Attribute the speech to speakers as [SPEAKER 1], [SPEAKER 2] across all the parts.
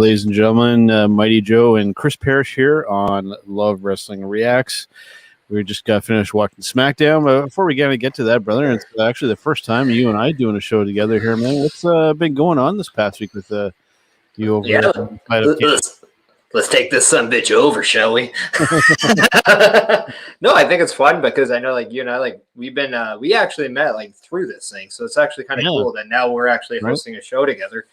[SPEAKER 1] ladies and gentlemen. Mighty Joe and Chris Parrish here on Love Wrestling Reacts. We just got finished watching SmackDown. Before we get to that, brother, it's actually the first time you and I doing a show together here, man. What's been going on this past week with you over there?
[SPEAKER 2] Let's take this bitch over, shall we? No, I think it's fun because I know, like, you and I, like, we've been, we actually met, like, through this thing. So it's actually kind of cool that now we're actually hosting a show together.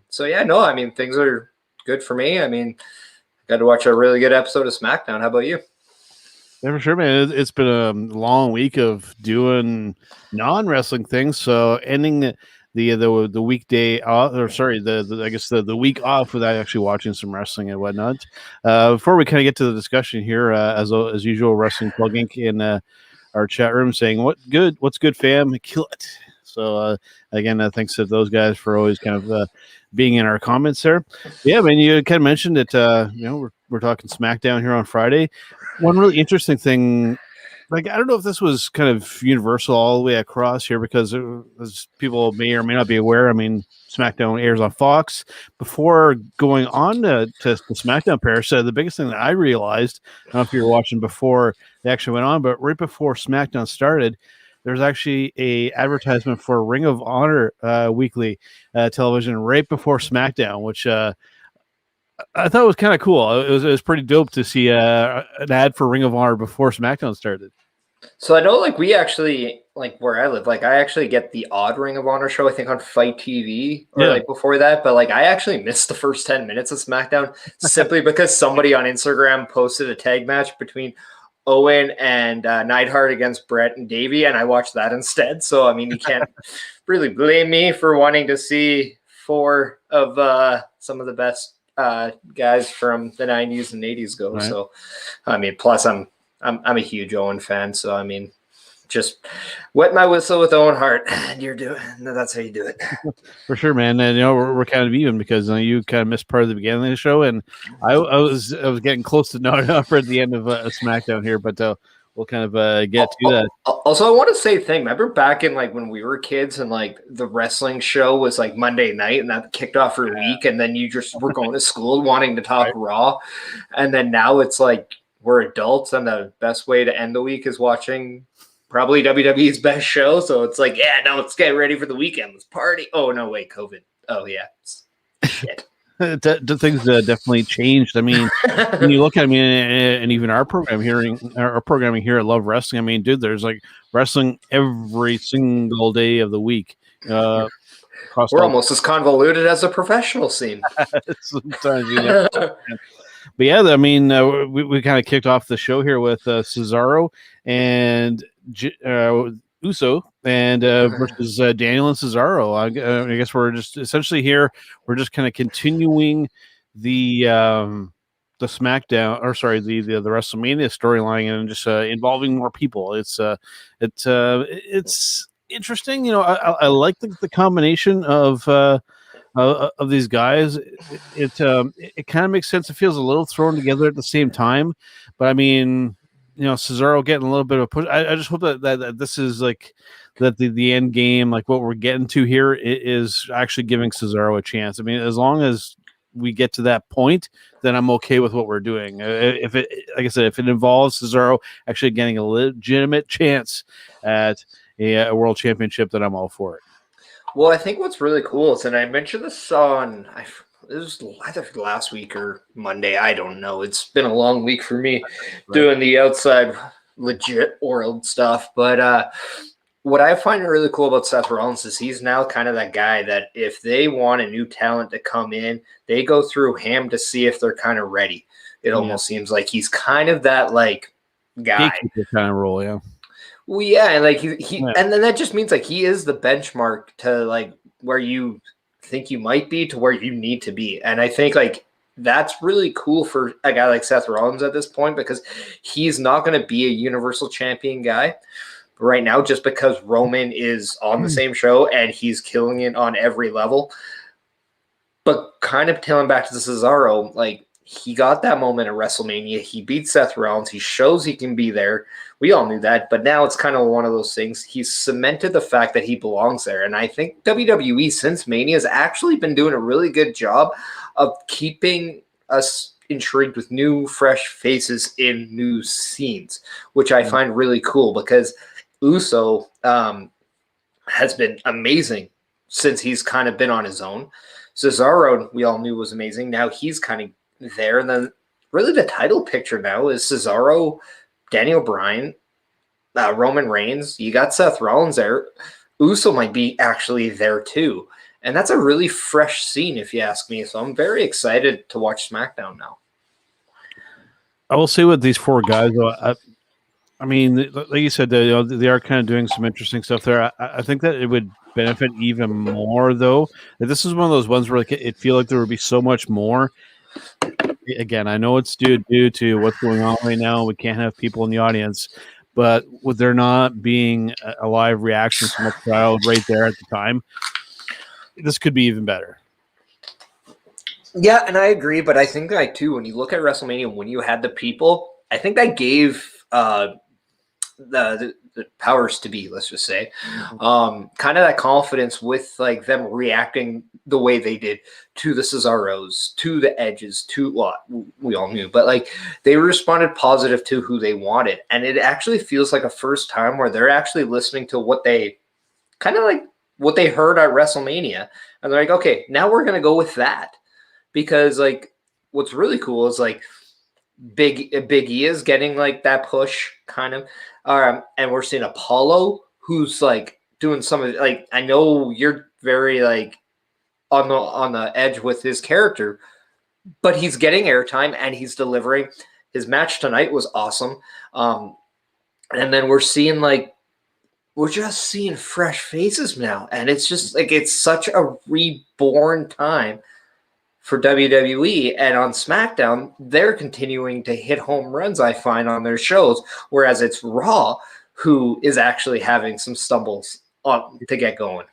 [SPEAKER 2] So, yeah, no, I mean, things are good for me. I mean, got to watch a really good episode of SmackDown. How about you?
[SPEAKER 1] Yeah, for sure, man. It's been a long week of doing non-wrestling things. So ending the weekday off, or sorry, I guess the week off without actually watching some wrestling and whatnot. Before we kind of get to the discussion here, as usual, Wrestling Plug Inc. in our chat room saying, what's good, fam? Kill it. So again, thanks to those guys for always kind of being in our comments there. Yeah, man, you kind of mentioned it. We're talking SmackDown here on Friday. One really interesting thing, like, I don't know if this was kind of universal all the way across here, because as people may or may not be aware, I mean, SmackDown airs on Fox. Before going on to SmackDown, Paris, the biggest thing that I realized, I don't know if you were watching before they actually went on, but right before SmackDown started, there's actually a advertisement for Ring of Honor weekly television right before SmackDown, which I thought was kind of cool. It was pretty dope to see an ad for Ring of Honor before SmackDown started.
[SPEAKER 2] So I know, like, we actually, like, where I live, like, I actually get the odd Ring of Honor show, I think, on Fight TV or like before that. But, like, I actually missed the first 10 minutes of SmackDown simply because somebody on Instagram posted a tag match between Owen and Neidhart against Brett and Davey, and I watched that instead. So, I mean, you can't really blame me for wanting to see four of some of the best guys from the 90s and 80s go. Right. So, I mean, plus I'm a huge Owen fan, so I mean, just wet my whistle with Owen Hart. That's how you do it.
[SPEAKER 1] For sure, man. And we're kind of even because you kind of missed part of the beginning of the show, and I was getting close to not enough at the end of SmackDown here, but we'll kind of get to that.
[SPEAKER 2] Also, I want to say a thing. Remember back in, like, when we were kids and, like, the wrestling show was like Monday night and that kicked off for a week, and then you just were going to school wanting to talk Raw, and then now it's like we're adults and the best way to end the week is watching probably WWE's best show. So it's like, yeah, no, let's get ready for the weekend. Let's party. Oh, no, wait, COVID. Oh, yeah. Shit.
[SPEAKER 1] The things definitely changed. I mean, when you look at me and even our programming here at Love Wrestling, I mean, dude, there's like wrestling every single day of the week.
[SPEAKER 2] We're almost as convoluted as a professional scene.
[SPEAKER 1] Sometimes, but yeah, I mean, we kind of kicked off the show here with Cesaro and Uso and versus Daniel and Cesaro. I guess we're just essentially here. We're just kind of continuing the SmackDown, or sorry, the WrestleMania storyline, and just involving more people. It's interesting. I like the combination of these guys. It kind of makes sense. It feels a little thrown together at the same time, but I mean, Cesaro getting a little bit of a push. I just hope that this is like that the end game, like what we're getting to here, is actually giving Cesaro a chance. I mean, as long as we get to that point, then I'm okay with what we're doing. If it, like I said, if it involves Cesaro actually getting a legitimate chance at a world championship, then I'm all for it.
[SPEAKER 2] Well, I think what's really cool is, and I mentioned this on, it was either last week or Monday, I don't know. It's been a long week for me doing the outside legit world stuff. But what I find really cool about Seth Rollins is he's now kind of that guy that if they want a new talent to come in, they go through him to see if they're kind of ready. It almost seems like he's kind of that, like, guy.
[SPEAKER 1] Kind of role, yeah.
[SPEAKER 2] Well, yeah, and like and then that just means, like, he is the benchmark to, like, where you think you might be to where you need to be. And I think, like, that's really cool for a guy like Seth Rollins at this point, because he's not going to be a Universal Champion guy right now just because Roman is on the same show and he's killing it on every level. But kind of tailing back to the Cesaro, like, he got that moment at WrestleMania. He beat Seth Rollins. He shows he can be there. We all knew that, but now it's kind of one of those things. He's cemented the fact that he belongs there. And I think WWE since Mania has actually been doing a really good job of keeping us intrigued with new, fresh faces in new scenes, which I find really cool because Uso has been amazing since he's kind of been on his own. Cesaro, we all knew was amazing. Now he's kind of there. And then really the title picture now is Cesaro, Daniel Bryan, Roman Reigns. You got Seth Rollins there. Uso might be actually there too. And that's a really fresh scene, if you ask me. So I'm very excited to watch SmackDown now.
[SPEAKER 1] I will say with these 4 guys, I mean, like you said, they are kind of doing some interesting stuff there. I think that it would benefit even more, though. This is one of those ones where it feels like there would be so much more. Again, I know it's due to what's going on right now. We can't have people in the audience, but with there not being a live reaction from the crowd right there at the time, this could be even better.
[SPEAKER 2] Yeah, and I agree, but I think too, when you look at WrestleMania, when you had the people, I think that gave the powers to be, let's just say, kind of that confidence with like them reacting the way they did to the Cesaros, to the Edges, to what we all knew, but like they responded positive to who they wanted. And it actually feels like a first time where they're actually listening to what they kind of like what they heard at WrestleMania. And they're like, okay, now we're going to go with that. Because like what's really cool is like Big E is getting like that push kind of, and we're seeing Apollo who's like doing some of like I know you're very like on the edge with his character, but he's getting airtime and he's delivering. His match tonight was awesome, and then we're just seeing fresh faces now, and it's just like it's such a reborn time for WWE. And on SmackDown, they're continuing to hit home runs, I find, on their shows, whereas it's Raw who is actually having some stumbles on to get going.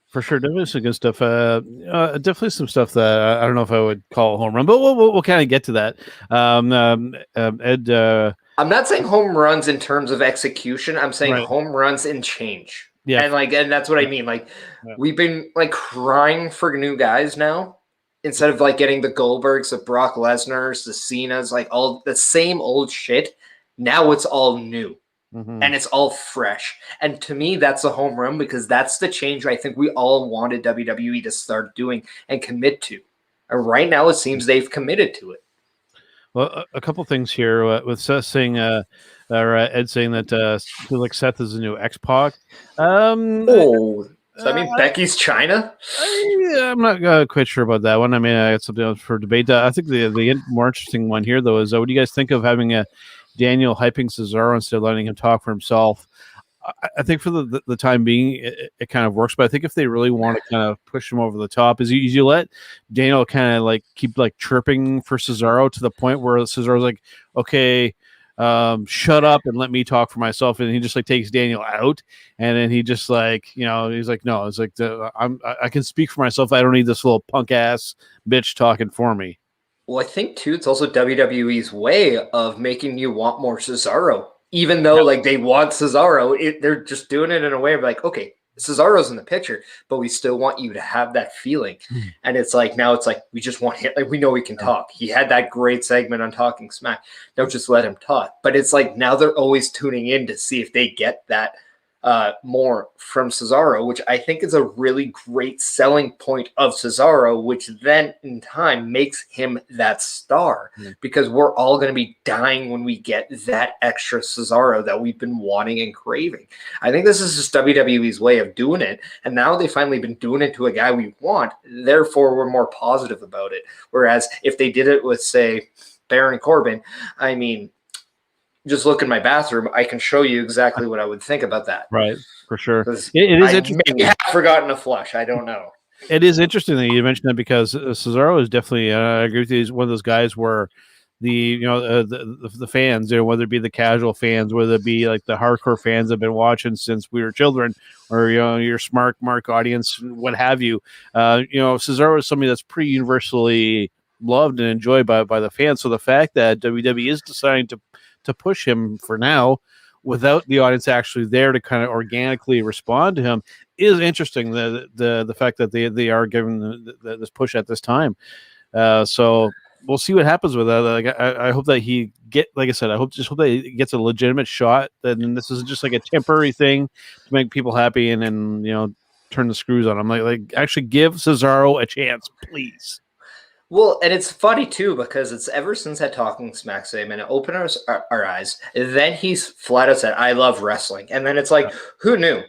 [SPEAKER 1] For sure, definitely some good stuff. Definitely some stuff that I don't know if I would call a home run, but we'll kind of get to that. Ed,
[SPEAKER 2] I'm not saying home runs in terms of execution. I'm saying
[SPEAKER 1] right.
[SPEAKER 2] Home runs in change.
[SPEAKER 1] Yeah,
[SPEAKER 2] and that's what I mean. Like we've been like crying for new guys now. Instead of like getting the Goldbergs, the Brock Lesnar's, the Cena's, like all the same old shit, now it's all new and it's all fresh. And to me, that's a home run because that's the change I think we all wanted WWE to start doing and commit to. And right now, it seems they've committed to it.
[SPEAKER 1] Well, a couple things here with Seth saying, or Ed saying that like Seth is a new X-Pac.
[SPEAKER 2] So I mean, Becky's China?
[SPEAKER 1] I'm not quite sure about that one. I mean, it's something else for debate. I think the more interesting one here, though, is what do you guys think of having a Daniel hyping Cesaro instead of letting him talk for himself? I think for the time being, it kind of works. But I think if they really want to kind of push him over the top, is you let Daniel kind of like keep like chirping for Cesaro to the point where Cesaro's like, okay, shut up and let me talk for myself, and he just like takes Daniel out, and then he just like he's like, no, it's like I can speak for myself. I don't need this little punk ass bitch talking for me.
[SPEAKER 2] Well, I think too it's also WWE's way of making you want more Cesaro, even though like they want Cesaro. They're just doing it in a way of like, okay, Cesaro's in the picture, but we still want you to have that feeling. And it's like now it's like we just want him, like we know he can talk. He had that great segment on Talking Smack. Don't just let him talk. But it's like now they're always tuning in to see if they get that more from Cesaro, which I think is a really great selling point of Cesaro, which then in time makes him that star because we're all going to be dying when we get that extra Cesaro that we've been wanting and craving. I think this is just WWE's way of doing it. And now they've finally been doing it to a guy we want. Therefore, we're more positive about it. Whereas if they did it with, say, Baron Corbin, I mean, just look in my bathroom, I can show you exactly what I would think about that.
[SPEAKER 1] Right, for sure.
[SPEAKER 2] It
[SPEAKER 1] is interesting.
[SPEAKER 2] Maybe have forgotten to flush. I don't know.
[SPEAKER 1] It is interesting that you mentioned that because Cesaro is definitely, I agree with you, he's one of those guys where the fans, whether it be the casual fans, whether it be like the hardcore fans that have been watching since we were children, or your smart mark audience, what have you, Cesaro is somebody that's pretty universally loved and enjoyed by the fans. So the fact that WWE is deciding to push him for now without the audience actually there to kind of organically respond to him is interesting. The fact that they are giving this push at this time. So we'll see what happens with that. Like, I hope that he like I said, I hope that he gets a legitimate shot. And this isn't just like a temporary thing to make people happy and then turn the screws on him. Like actually give Cesaro a chance, please.
[SPEAKER 2] Well, and it's funny too because it's ever since that Talking Smack segment, it opened our eyes. And then he's flat out said, "I love wrestling," and then it's like, who knew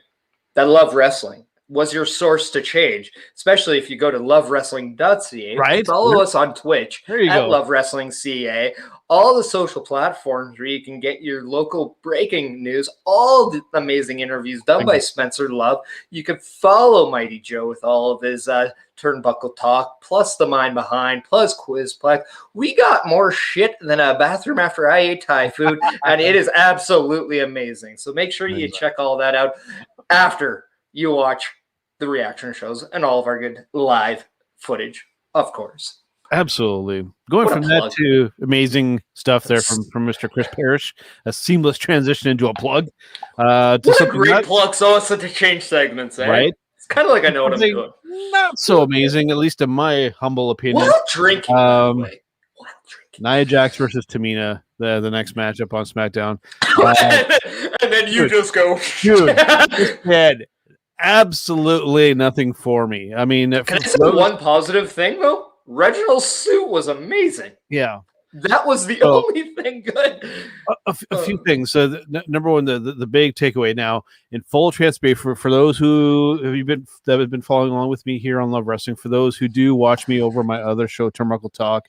[SPEAKER 2] that love wrestling was your source to change? Especially if you go to lovewrestling.ca,
[SPEAKER 1] right?
[SPEAKER 2] Follow us on Twitch
[SPEAKER 1] at
[SPEAKER 2] lovewrestlingca, all the social platforms where you can get your local breaking news, all the amazing interviews done by Spencer Love. You can follow Mighty Joe with all of his turnbuckle talk, plus the mind behind, plus Quizplex. We got more shit than a bathroom after I ate Thai food, and it is absolutely amazing. So make sure you check all that out after you watch the reaction shows and all of our good live footage, of course.
[SPEAKER 1] Absolutely. Going from that to amazing stuff there from Mr. Chris Parrish, a seamless transition into a plug.
[SPEAKER 2] What a great plug. So it's to change segments, eh?
[SPEAKER 1] Right?
[SPEAKER 2] It's kind of like I know what I'm doing.
[SPEAKER 1] Not so amazing, at least in my humble opinion.
[SPEAKER 2] Wild drinking, by the way. Wild drinking.
[SPEAKER 1] Nia Jax versus Tamina, the next matchup on SmackDown.
[SPEAKER 2] And then you just go,
[SPEAKER 1] dude, this had absolutely nothing for me. I mean,
[SPEAKER 2] can I say one positive thing though? Reginald's suit was amazing.
[SPEAKER 1] Yeah.
[SPEAKER 2] That was the only thing good.
[SPEAKER 1] A few things. So, number one, the big takeaway now, in full transparency for those who have been following along with me here on Love Wrestling, for those who do watch me over my other show, Turnbuckle Talk,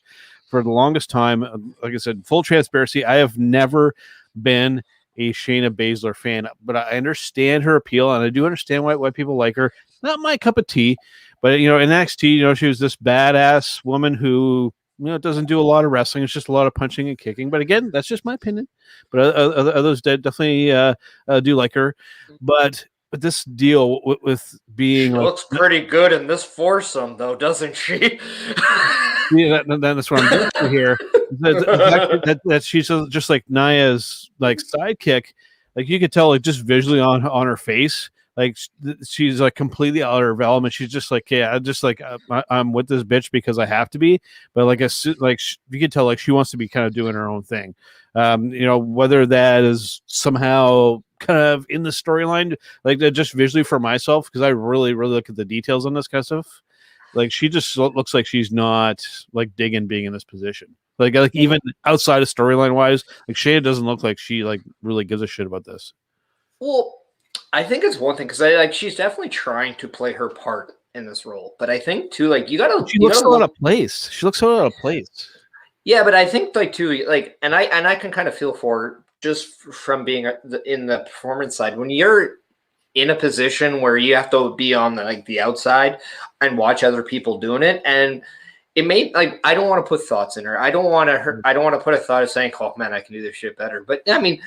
[SPEAKER 1] for the longest time, like I said, full transparency, I have never been a Shayna Baszler fan, but I understand her appeal, and I do understand why people like her. Not my cup of tea, but in NXT, she was this badass woman who doesn't do a lot of wrestling. It's just a lot of punching and kicking. But again, that's just my opinion. But others definitely do like her. But this deal with being
[SPEAKER 2] she looks pretty good in this foursome, though, doesn't she?
[SPEAKER 1] Yeah, that's what I'm doing to here. That she's just like Nia's like sidekick. Like you could tell, like just visually on her face, like she's like completely out of her element. She's just like, yeah, I'm with this bitch because I have to be. But you could tell, like she wants to be kind of doing her own thing. Whether that is somehow kind of in the storyline, like just visually for myself, because I really, really look at the details on this kind of stuff. Like she just looks like she's not like digging being in this position. Like even outside of storyline wise, like Shayna doesn't look like she like really gives a shit about this.
[SPEAKER 2] Well, I think it's one thing because she's definitely trying to play her part in this role, but I think too
[SPEAKER 1] she looks so out of place. She looks so out of place.
[SPEAKER 2] Yeah, but I think and I can kind of feel for her just from being in the performance side when you're in a position where you have to be on the outside and watch other people doing it. And it may I don't want to put thoughts in her. I don't want to put a thought of saying, oh man, I can do this shit better. But I mean,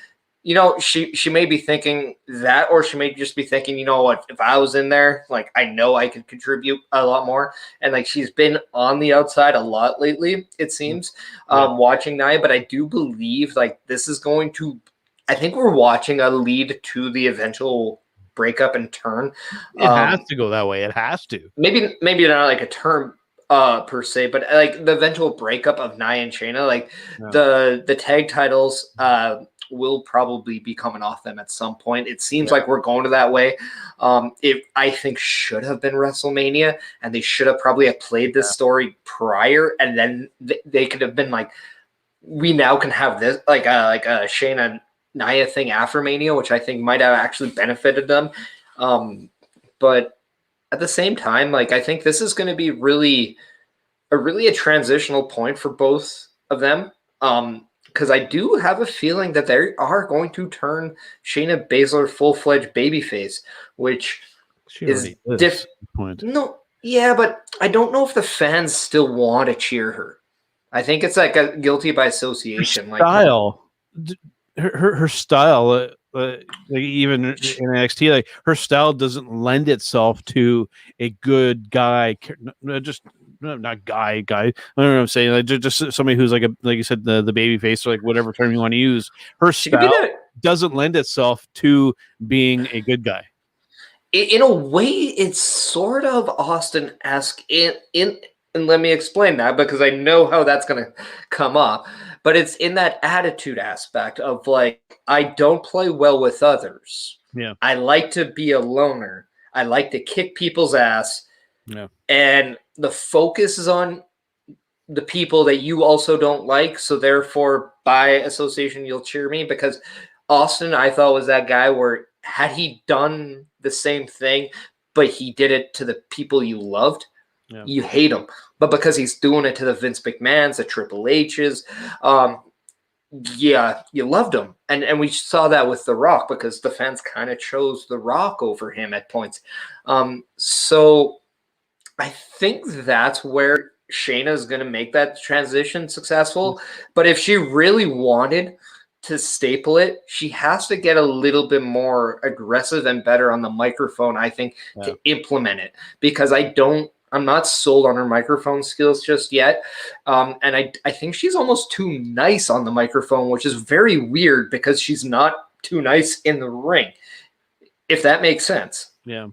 [SPEAKER 2] she may be thinking that, or she may just be thinking, you know what, if I was in there, I know I could contribute a lot more. And she's been on the outside a lot lately, it seems, watching Nia. But I do believe this is going to, I think we're watching a lead to the eventual breakup and turn.
[SPEAKER 1] It has to go that way. It has to.
[SPEAKER 2] Maybe not like a term per se, but the eventual breakup of Nia and Shayna. The tag titles will probably be coming off them at some point. It seems like we're going to that way. It I think should have been WrestleMania, and they should have probably played this story prior, and then they could have been we now can have this a Shayna Nia thing after Mania, which I think might have actually benefited them. But at the same time, I think this is going to be really a transitional point for both of them. Because I do have a feeling that they are going to turn Shayna Baszler full-fledged babyface, which is different. No, yeah, but I don't know if the fans still want to cheer her. I think it's a guilty by association.
[SPEAKER 1] Her style. Her style, even in NXT, her style doesn't lend itself to a good guy. Just not guy. I don't know what I'm saying. Like just somebody who's like you said, the baby face or like whatever term you want to use. Her
[SPEAKER 2] She could be
[SPEAKER 1] style
[SPEAKER 2] that.
[SPEAKER 1] doesn't lend itself to being a good guy.
[SPEAKER 2] In a way, it's sort of Austin-esque and let me explain that because I know how that's going to come up. But it's in that attitude aspect of like, I don't play well with others.
[SPEAKER 1] Yeah.
[SPEAKER 2] I like to be a loner. I like to kick people's ass.
[SPEAKER 1] Yeah.
[SPEAKER 2] And the focus is on the people that you also don't like. So therefore, by association, you'll cheer me because Austin, I thought, was that guy where had he done the same thing, but he did it to the people you loved, you hate him. But because he's doing it to the Vince McMahons, the Triple H's, yeah, you loved him. And we saw that with The Rock because the fans kind of chose The Rock over him at points. So I think that's where Shayna is going to make that transition successful. But if she really wanted to staple it, she has to get a little bit more aggressive and better on the microphone, I think, to implement it. Because I'm not sold on her microphone skills just yet. And I think she's almost too nice on the microphone, which is very weird because she's not too nice in the ring, if that makes sense.
[SPEAKER 1] Yeah.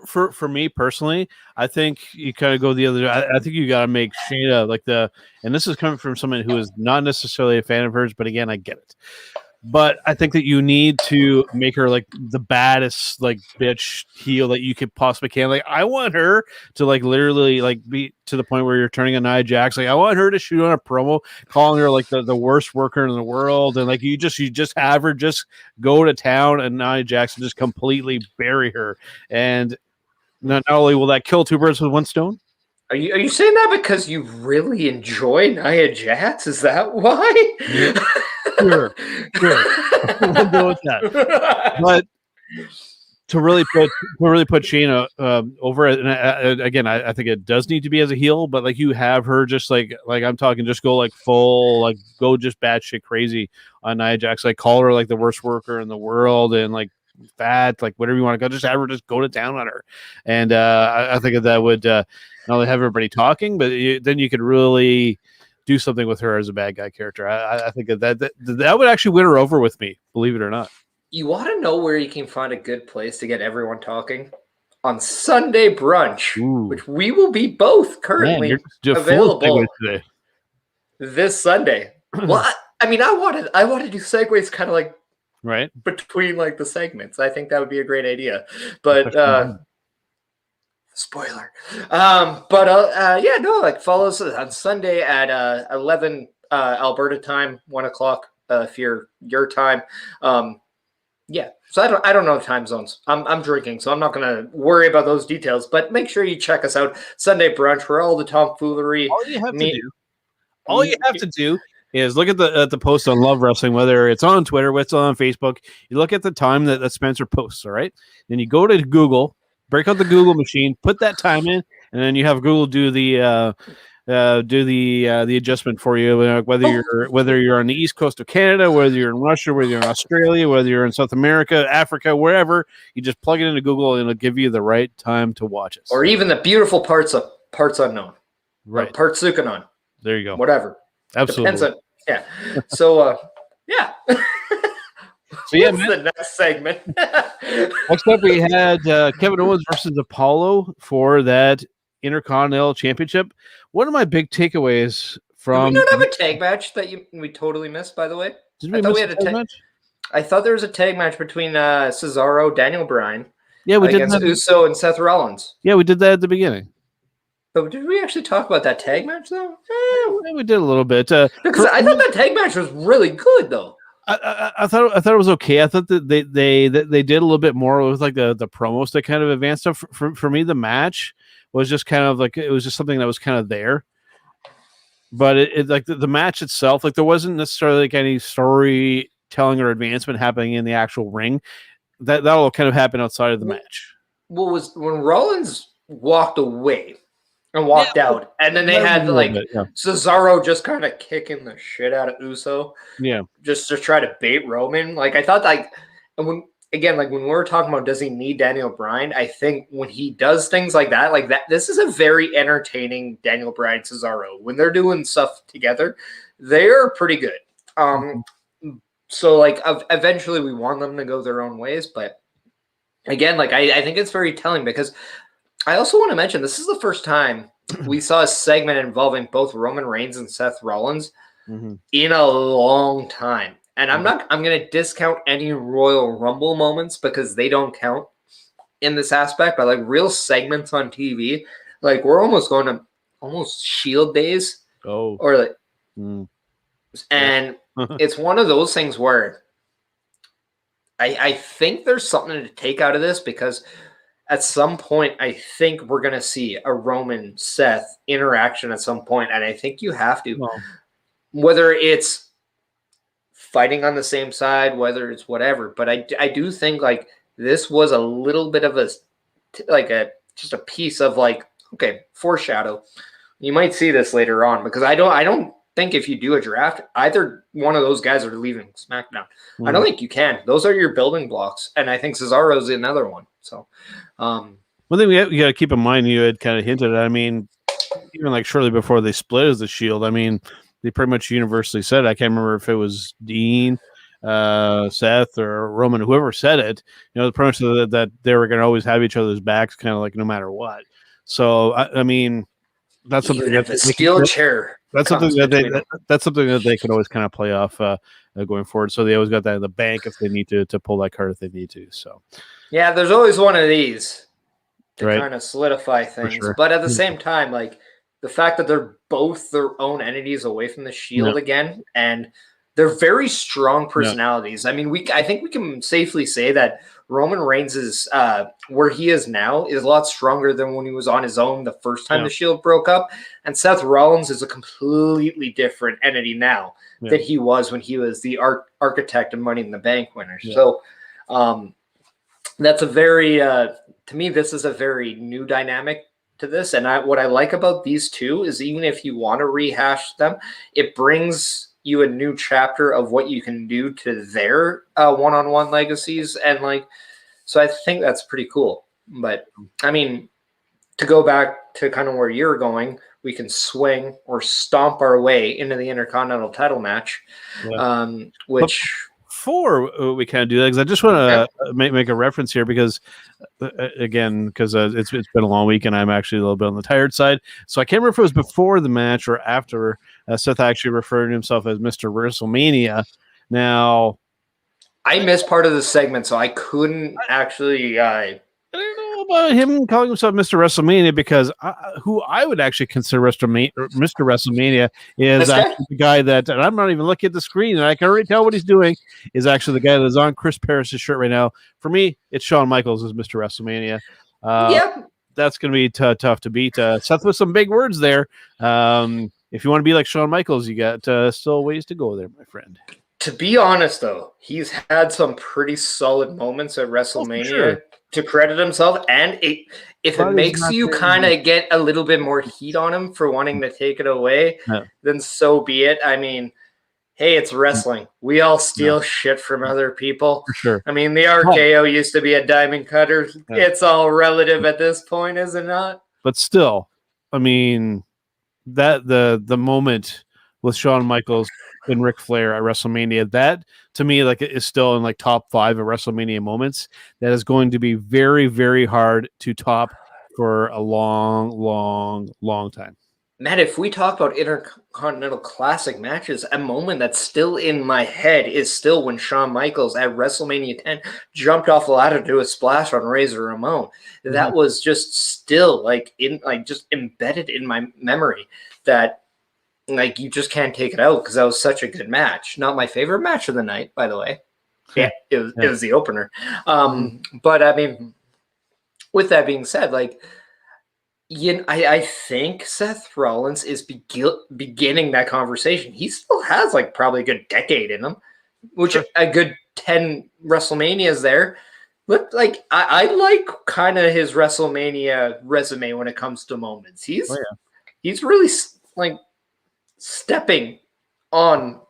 [SPEAKER 1] For me personally, I think you kind of go the other. I think you got to make Shayna and this is coming from someone who is not necessarily a fan of hers, but again, I get it. But I think that you need to make her like the baddest like bitch heel that you could possibly can. Like I want her to like literally like be to the point where you're turning on Nia Jax. Like I want her to shoot on a promo calling her like the worst worker in the world, and like you just have her just go to town and Nia Jax just completely bury her. And not only will that kill two birds with one stone.
[SPEAKER 2] Are you saying that because you really enjoy Nia Jax? Is that why?
[SPEAKER 1] Yeah. Sure. We'll go with that. But to really put Shayna over it, and again, I think it does need to be as a heel, but like you have her just like I'm talking, just go like full, like go just batshit crazy on Nia Jax, like call her like the worst worker in the world, and like fat, like whatever you want to go, just have her just go to town on her, and I think that would not only have everybody talking, but then you could really do something with her as a bad guy character. I think that would actually win her over with me, believe it or not.
[SPEAKER 2] You want to know where you can find a good place to get everyone talking? On Sunday brunch, which we will be both currently available
[SPEAKER 1] today.
[SPEAKER 2] This Sunday. Well, I mean, I want to do segues kind of like
[SPEAKER 1] right
[SPEAKER 2] between like the segments. I think that would be a great idea. But spoiler. Yeah, no, like follow us on Sunday at 11 Alberta time, 1 o'clock if you're your time. Yeah, so I don't know time zones. I'm drinking, so I'm not gonna worry about those details. But make sure you check us out Sunday brunch where all the tomfoolery.
[SPEAKER 1] All you have to do is look at the post on Love Wrestling, whether it's on Twitter, whether it's on Facebook. You look at the time that Spencer posts. All right, then you go to Google, break out the Google machine, put that time in, and then you have Google do the adjustment for you, whether you're on the east coast of Canada, whether you're in Russia, whether you're in Australia, whether you're in South America, Africa, wherever. You just plug it into Google and it'll give you the right time to watch it.
[SPEAKER 2] Or even the beautiful parts unknown,
[SPEAKER 1] right?
[SPEAKER 2] Parts Sukanon.
[SPEAKER 1] There you go.
[SPEAKER 2] Whatever.
[SPEAKER 1] Absolutely.
[SPEAKER 2] Yeah. So yeah.
[SPEAKER 1] So yeah,
[SPEAKER 2] the next segment.
[SPEAKER 1] Next up, we had Kevin Owens versus Apollo for that Intercontinental Championship. One of my big takeaways from
[SPEAKER 2] we don't have a tag match that we totally missed, by the way.
[SPEAKER 1] I thought we had a tag match.
[SPEAKER 2] I thought there was a tag match between Cesaro, Daniel Bryan,
[SPEAKER 1] we did
[SPEAKER 2] against Uso and Seth Rollins.
[SPEAKER 1] Yeah, we did that at the beginning.
[SPEAKER 2] But did we actually talk about that tag match though?
[SPEAKER 1] We did a little bit.
[SPEAKER 2] Because I thought that tag match was really good though.
[SPEAKER 1] I thought it was okay. I thought that they did a little bit more with like the promos that kind of advanced stuff. For me, the match was just kind of like it was just something that was kind of there. But it like the match itself, like there wasn't necessarily like any storytelling or advancement happening in the actual ring. That'll kind of happen outside of the match.
[SPEAKER 2] Well, was when Rollins walked away and walked out, and then they had like Cesaro just kind of kicking the shit out of Uso, just to try to bait Roman. Like I thought, like, and when again, like when we were talking about does he need Daniel Bryan, I think when he does things like that, this is a very entertaining Daniel Bryan Cesaro. When they're doing stuff together, they're pretty good. So like eventually we want them to go their own ways, but again, like I think it's very telling because I also want to mention this is the first time we saw a segment involving both Roman Reigns and Seth Rollins in a long time. And I'm going to discount any Royal Rumble moments because they don't count in this aspect, but like real segments on TV, like we're almost going to almost Shield days.
[SPEAKER 1] Oh.
[SPEAKER 2] Or like, and it's one of those things where I think there's something to take out of this because at some point, I think we're going to see a Roman Seth interaction at some point, and I think you have to. Well, whether it's fighting on the same side, whether it's whatever, but I do think like this was a little bit of just a piece of like, okay, foreshadow. You might see this later on because I don't think if you do a draft, either one of those guys are leaving SmackDown. I don't think you can. Those are your building blocks, and I think Cesaro's another one. So,
[SPEAKER 1] one thing you got to keep in mind, you had kind of hinted at, I mean, even like shortly before they split as the Shield, I mean, they pretty much universally said it. I can't remember if it was Dean, Seth, or Roman, whoever said it. You know, pretty much that they were going to always have each other's backs, kind of like no matter what. So, I mean, that's something
[SPEAKER 2] that a steel chair.
[SPEAKER 1] That's something that they can always kind of play off going forward. So they always got that in the bank if they need to pull that card if they need to. So
[SPEAKER 2] yeah, there's always one of these to kind of solidify things. Sure. But at the same time, like the fact that they're both their own entities away from the Shield again, and they're very strong personalities. I mean, I think we can safely say that Roman Reigns is where he is now is a lot stronger than when he was on his own the first time the Shield broke up. And Seth Rollins is a completely different entity now than he was when he was the architect of Money in the Bank winner. Yeah. So that's a very, to me, this is a very new dynamic to this. And what I like about these two is even if you want to rehash them, it brings you a new chapter of what you can do to their one-on-one legacies. And like, so I think that's pretty cool. But I mean, to go back to kind of where you're going, we can swing or stomp our way into the Intercontinental title match, which...
[SPEAKER 1] Before we kind of do that, because I just want to make a reference here because, again, because it's been a long week and I'm actually a little bit on the tired side. So I can't remember if it was before the match or after. Seth actually referred to himself as Mr. WrestleMania. Now,
[SPEAKER 2] I missed part of the segment, so I couldn't actually...
[SPEAKER 1] I don't know about him calling himself Mr. WrestleMania because who I would actually consider Mr. WrestleMania is actually the guy that, and I'm not even looking at the screen, and I can already tell what he's doing, is actually the guy that is on Chris Parris' shirt right now. For me, it's Shawn Michaels as Mr. WrestleMania. That's going to be tough to beat. Seth with some big words there. If you want to be like Shawn Michaels, you got still ways to go there, my friend.
[SPEAKER 2] To be honest, though, he's had some pretty solid moments at WrestleMania to credit himself. And if it makes you kind of get a little bit more heat on him for wanting to take it away, then so be it. I mean, hey, it's wrestling. We all steal shit from other people.
[SPEAKER 1] For sure.
[SPEAKER 2] I mean, the RKO used to be a diamond cutter. It's all relative at this point, is it not?
[SPEAKER 1] But still, I mean, that the moment with Shawn Michaels and Ric Flair at WrestleMania, that to me like is still in like top 5 of WrestleMania moments. That is going to be very, very hard to top for a long, long, long time.
[SPEAKER 2] Matt, if we talk about Intercontinental Classic matches, a moment that's still in my head is still when Shawn Michaels at WrestleMania 10 jumped off the ladder to do a splash on Razor Ramon. That was just still just embedded in my memory that like you just can't take it out because that was such a good match. Not my favorite match of the night, by the way. Yeah, it was the opener. But I mean, with that being said, like, I think Seth Rollins is beginning that conversation. He still has like probably a good decade in him, which a good 10 WrestleManias there. But like, I like kind of his WrestleMania resume when it comes to moments. He's really like stepping on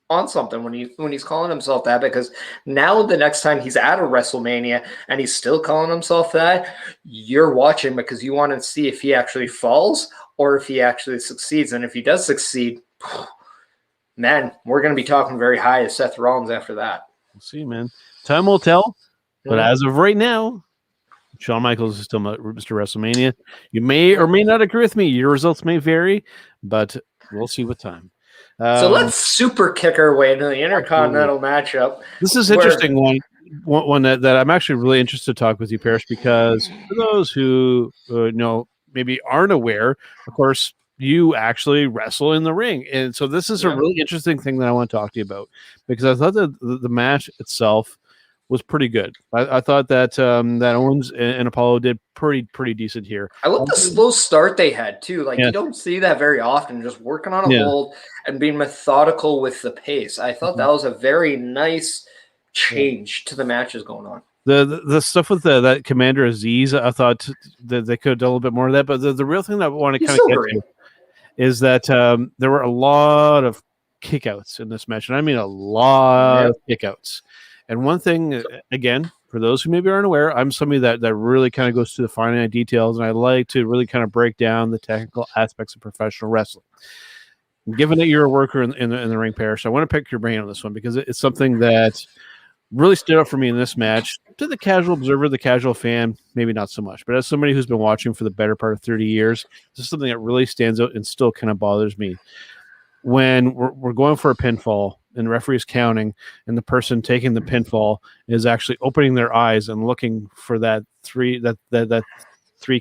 [SPEAKER 2] on something when he's calling himself that, because now the next time he's at a WrestleMania and he's still calling himself that, you're watching because you want to see if he actually falls or if he actually succeeds. And if he does succeed, man, we're going to be talking very high of Seth Rollins after that.
[SPEAKER 1] We'll see, man. Time will tell. But as of right now, Shawn Michaels is still Mr. WrestleMania. You may or may not agree with me. Your results may vary, but we'll see with time.
[SPEAKER 2] So let's super kick our way into the Intercontinental matchup.
[SPEAKER 1] This is interesting one that I'm actually really interested to talk with you, Parrish, because for those who maybe aren't aware, of course, you actually wrestle in the ring. And so this is a really interesting thing that I want to talk to you about, because I thought that the match itself was pretty good. I thought that that Owens and Apollo did pretty decent here.
[SPEAKER 2] I love the slow start they had too. Like you don't see that very often. Just working on a hold and being methodical with the pace. I thought that was a very nice change to the matches going on.
[SPEAKER 1] The stuff with that Commander Aziz, I thought that they could have done a little bit more of that. But the real thing that I want to kind of get to is that there were a lot of kickouts in this match, and I mean a lot of kickouts. And one thing, again, for those who maybe aren't aware, I'm somebody that really kind of goes to the finite details, and I like to really kind of break down the technical aspects of professional wrestling. Given that you're a worker in the ring, Parrish, I want to pick your brain on this one, because it's something that really stood out for me in this match. To the casual observer, the casual fan, maybe not so much. But as somebody who's been watching for the better part of 30 years, this is something that really stands out and still kind of bothers me. When we're going for a pinfall, and the referee is counting, and the person taking the pinfall is actually opening their eyes and looking for that three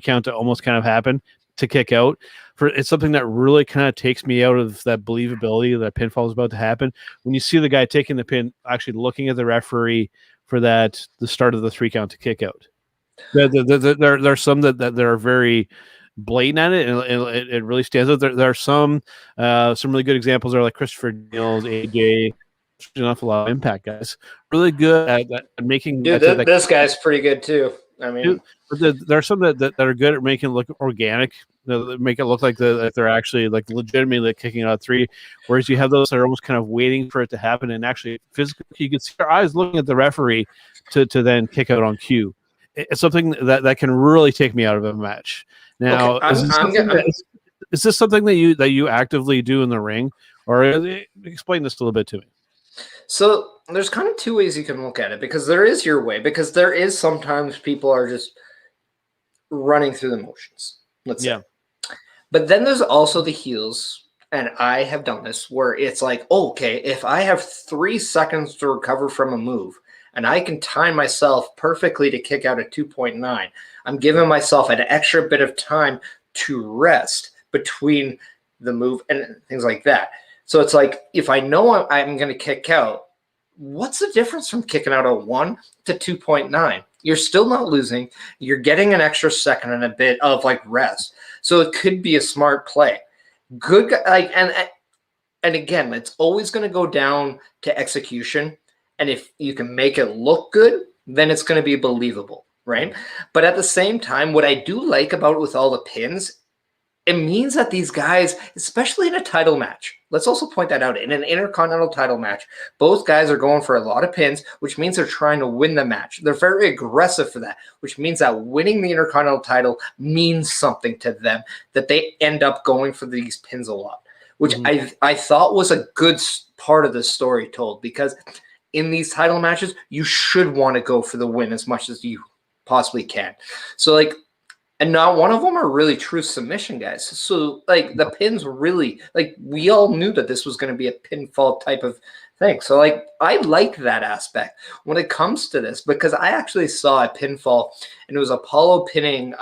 [SPEAKER 1] count to almost kind of happen to kick out. It's something that really kind of takes me out of that believability that pinfall is about to happen. When you see the guy taking the pin, actually looking at the referee for the start of the 3 count to kick out. There are some that are very blatant at it, and it really stands out. There are some really good examples. Are like Christopher Daniels, AJ, an awful lot of Impact guys, really good at making.
[SPEAKER 2] Dude, this guy's pretty good too. I mean,
[SPEAKER 1] there are some that are good at making it look organic. Make it look like they're actually like legitimately kicking out 3, whereas you have those that are almost kind of waiting for it to happen, and actually physically you can see their eyes looking at the referee to then kick out on cue. It's something that can really take me out of a match. Now, is this something that you actively do in the ring, or explain this a little bit to me?
[SPEAKER 2] So there's kind of 2 ways you can look at it, because there is your way, because there is sometimes people are just running through the motions. Let's say. But then there's also the heels, and I have done this, where it's like, okay, if I have 3 seconds to recover from a move, and I can time myself perfectly to kick out at 2.9, I'm giving myself an extra bit of time to rest between the move and things like that. So it's like, if I know I'm going to kick out, what's the difference from kicking out at 1 to 2.9? You're still not losing. You're getting an extra second and a bit of like rest. So it could be a smart play. Good, like, and again, it's always going to go down to execution. And if you can make it look good, then it's going to be believable, right? But at the same time, what I do like about it with all the pins, it means that these guys, especially in a title match, let's also point that out, in an Intercontinental title match, both guys are going for a lot of pins, which means they're trying to win the match. They're very aggressive for that, which means that winning the Intercontinental title means something to them, that they end up going for these pins a lot, which I thought was a good part of the story told, because in these title matches, you should want to go for the win as much as you possibly can. So, like, and not one of them are really true submission guys. So, like, the pins were really, like, we all knew that this was going to be a pinfall type of thing. So, like, I like that aspect when it comes to this, because I actually saw a pinfall, and it was Apollo pinning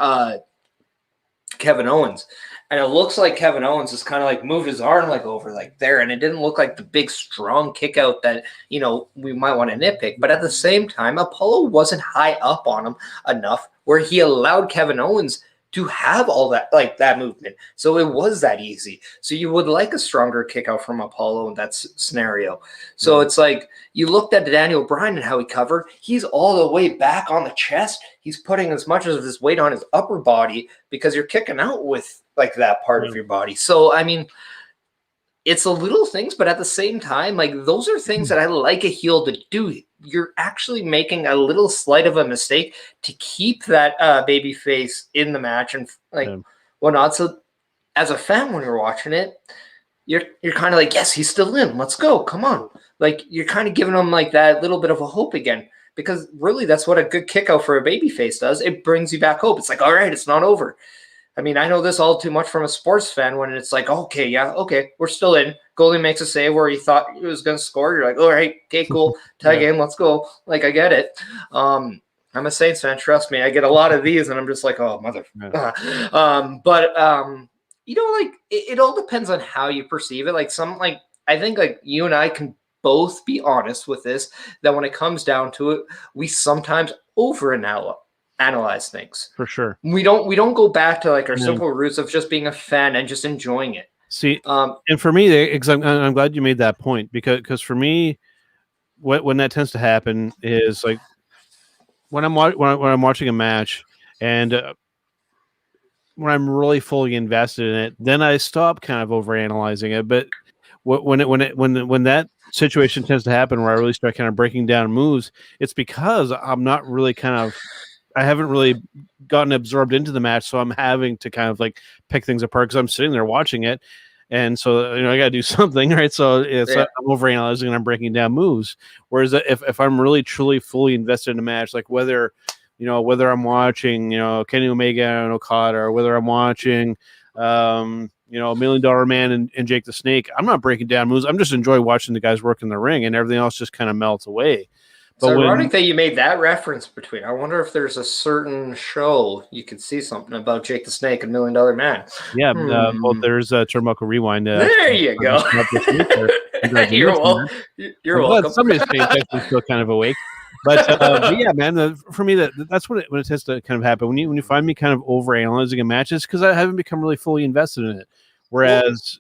[SPEAKER 2] Kevin Owens. And it looks like Kevin Owens just kind of like moved his arm like over like there. And it didn't look like the big, strong kick out that, you know, we might want to nitpick. But at the same time, Apollo wasn't high up on him enough where he allowed Kevin Owens to have all that, like that movement. So it was that easy. So you would like a stronger kick out from Apollo in that scenario. So it's like, you looked at Daniel Bryan and how he covered. He's all the way back on the chest. He's putting as much of his weight on his upper body because you're kicking out with like that part of your body. So, I mean, it's the little things, but at the same time, like those are things that I like a heel to do. You're actually making a little slight of a mistake to keep that baby face in the match and like whatnot. So as a fan, when you're watching it, you're kind of like, yes, he's still in. Let's go. Come on. Like you're kind of giving him like that little bit of a hope again. Because really, that's what a good kick out for a baby face does. It brings you back hope. It's like, all right, it's not over. I mean, I know this all too much from a sports fan when it's like, okay, yeah, okay, we're still in. Goalie makes a save where he thought he was going to score. You're like, all right, okay, cool. Tie game, let's go. Like, I get it. I'm a Saints fan. Trust me. I get a lot of these, and I'm just like, oh, mother. You know, like, it all depends on how you perceive it. Like, I think, like, you and I can both be honest with this, that when it comes down to it, we sometimes overanalyze things.
[SPEAKER 1] For sure.
[SPEAKER 2] We don't go back to like our simple roots of just being a fan and just enjoying it.
[SPEAKER 1] See, and for me, I'm glad you made that point because for me, when that tends to happen is like when I'm watching a match and when I'm really fully invested in it, then I stop kind of overanalyzing it. But when that situation tends to happen where I really start kind of breaking down moves, it's because I'm not really I haven't really gotten absorbed into the match, so I'm having to kind of like pick things apart because I'm sitting there watching it, and so I got to do something, right? So I'm overanalyzing and I'm breaking down moves. Whereas if I'm really truly fully invested in a match, like whether I'm watching Kenny Omega and Okada, or whether I'm watching $1 Million Man and Jake the Snake, I'm not breaking down moves. I'm just enjoying watching the guys work in the ring, and everything else just kind of melts away.
[SPEAKER 2] It's ironic that you made that reference between. I wonder if there's a certain show you could see something about Jake the Snake and $1 Million Man.
[SPEAKER 1] Yeah, well, there's Turnbuckle Rewind.
[SPEAKER 2] There you go. You're welcome.
[SPEAKER 1] Somebody's paying attention, still kind of awake. But yeah, man, for me, that's when it tends to kind of happen. When you find me kind of overanalyzing a match, it's because I haven't become really fully invested in it. Whereas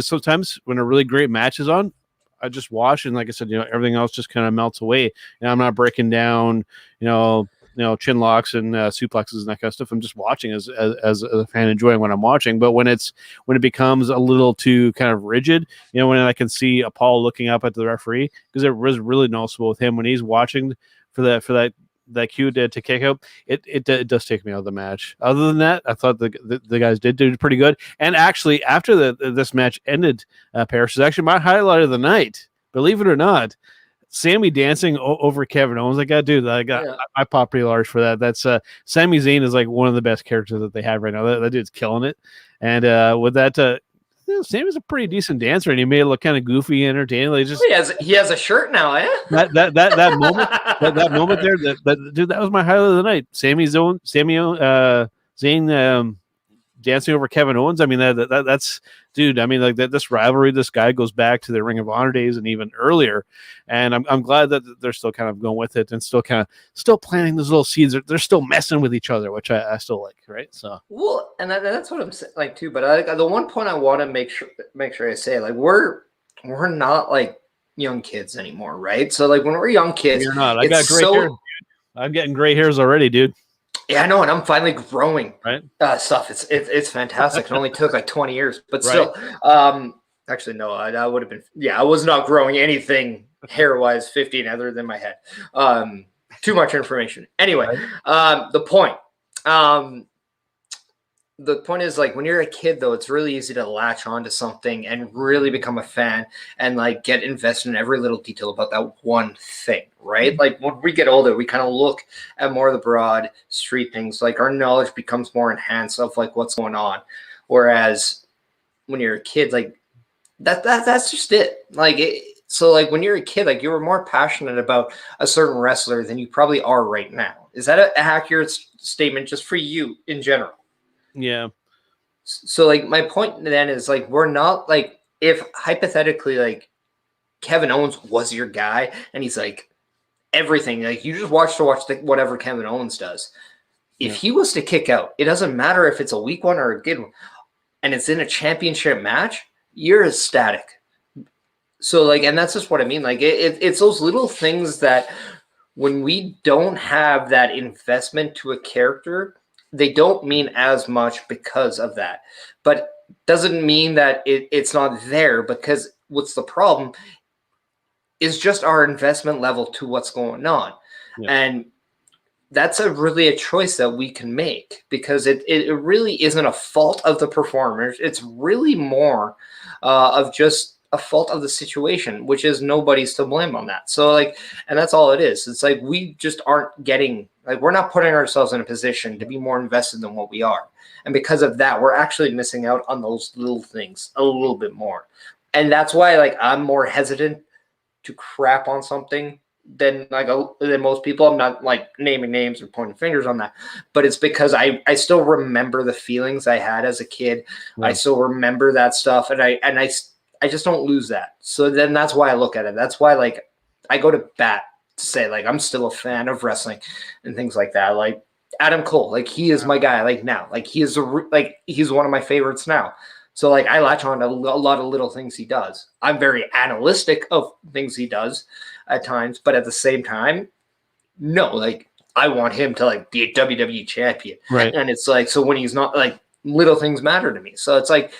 [SPEAKER 1] sometimes when a really great match is on, I just watch, and like I said, everything else just kind of melts away. And I'm not breaking down, chin locks and suplexes and that kind of stuff. I'm just watching as a fan, enjoying what I'm watching. But when it becomes a little too kind of rigid, when I can see Paul looking up at the referee, because it was really noticeable with him when he's watching for that cue to kick out, it does take me out of the match. Other than that, I thought the guys did do pretty good. And actually, after this match ended, Paris is actually my highlight of the night. Believe it or not, Sammy dancing over Kevin Owens. I pop pretty large for that. That's Sami Zayn is like one of the best characters that they have right now. That dude's killing it. And with that, Sammy's a pretty decent dancer, and he made it look kind of goofy and entertaining. Like
[SPEAKER 2] he has a shirt now, eh?
[SPEAKER 1] That moment, that moment there, dude, that was my highlight of the night. Sami Zayn dancing over Kevin Owens. I mean, that's dude. I mean, like this rivalry, this guy goes back to the Ring of Honor days and even earlier. And I'm glad that they're still kind of going with it and still planting those little seeds. They're still messing with each other, which I still like, right? So
[SPEAKER 2] and that's what I'm saying, like too. But the one point I want to make sure I say, like we're not like young kids anymore, right? So like when we're young kids,
[SPEAKER 1] you're not. I got gray hair. I'm getting gray hairs already, dude.
[SPEAKER 2] Yeah, I know, and I'm finally growing.
[SPEAKER 1] Right.
[SPEAKER 2] Stuff. It's fantastic. It only took like 20 years, but still. Actually, no, I would have been. Yeah, I was not growing anything hair-wise 15 other than my head. Too much information. Anyway, the point. The point is, like, when you're a kid, though, it's really easy to latch onto something and really become a fan and, like, get invested in every little detail about that one thing, right? Like, when we get older, we kind of look at more of the broad street things. Like, our knowledge becomes more enhanced of, like, what's going on. Whereas when you're a kid, like, that's just it. Like, so, like, when you're a kid, like, you were more passionate about a certain wrestler than you probably are right now. Is that an accurate statement just for you in general?
[SPEAKER 1] Yeah.
[SPEAKER 2] So like my point then is like we're not like if hypothetically like Kevin Owens was your guy and he's like everything like you just watch whatever Kevin Owens does. If he was to kick out, it doesn't matter if it's a weak one or a good one, and it's in a championship match, you're ecstatic. So like, and that's just what I mean. Like it's those little things that when we don't have that investment to a character, they don't mean as much because of that. But doesn't mean that it's not there, because what's the problem is just our investment level to what's going on. Yeah. And that's really a choice that we can make, because it really isn't a fault of the performers. It's really more of just a fault of the situation, which is nobody's to blame on that. So like, and that's all it is. It's like, we just aren't getting, like, we're not putting ourselves in a position to be more invested than what we are. And because of that, we're actually missing out on those little things a little bit more. And that's why, like, I'm more hesitant to crap on something than most people. I'm not like naming names or pointing fingers on that, but it's because I still remember the feelings I had as a kid. Yeah. I still remember that stuff, and I just don't lose that. So then that's why I look at it. That's why, like, I go to bat to say, like, I'm still a fan of wrestling and things like that. Like Adam Cole, like, he is my guy. Like, now, like, he is he's one of my favorites now. So, like, I latch on to a lot of little things he does. I'm very analytic of things he does at times, but at the same time, no, like, I want him to, like, be a WWE champion.
[SPEAKER 1] Right.
[SPEAKER 2] And it's like, so when he's not, like, little things matter to me. So it's like,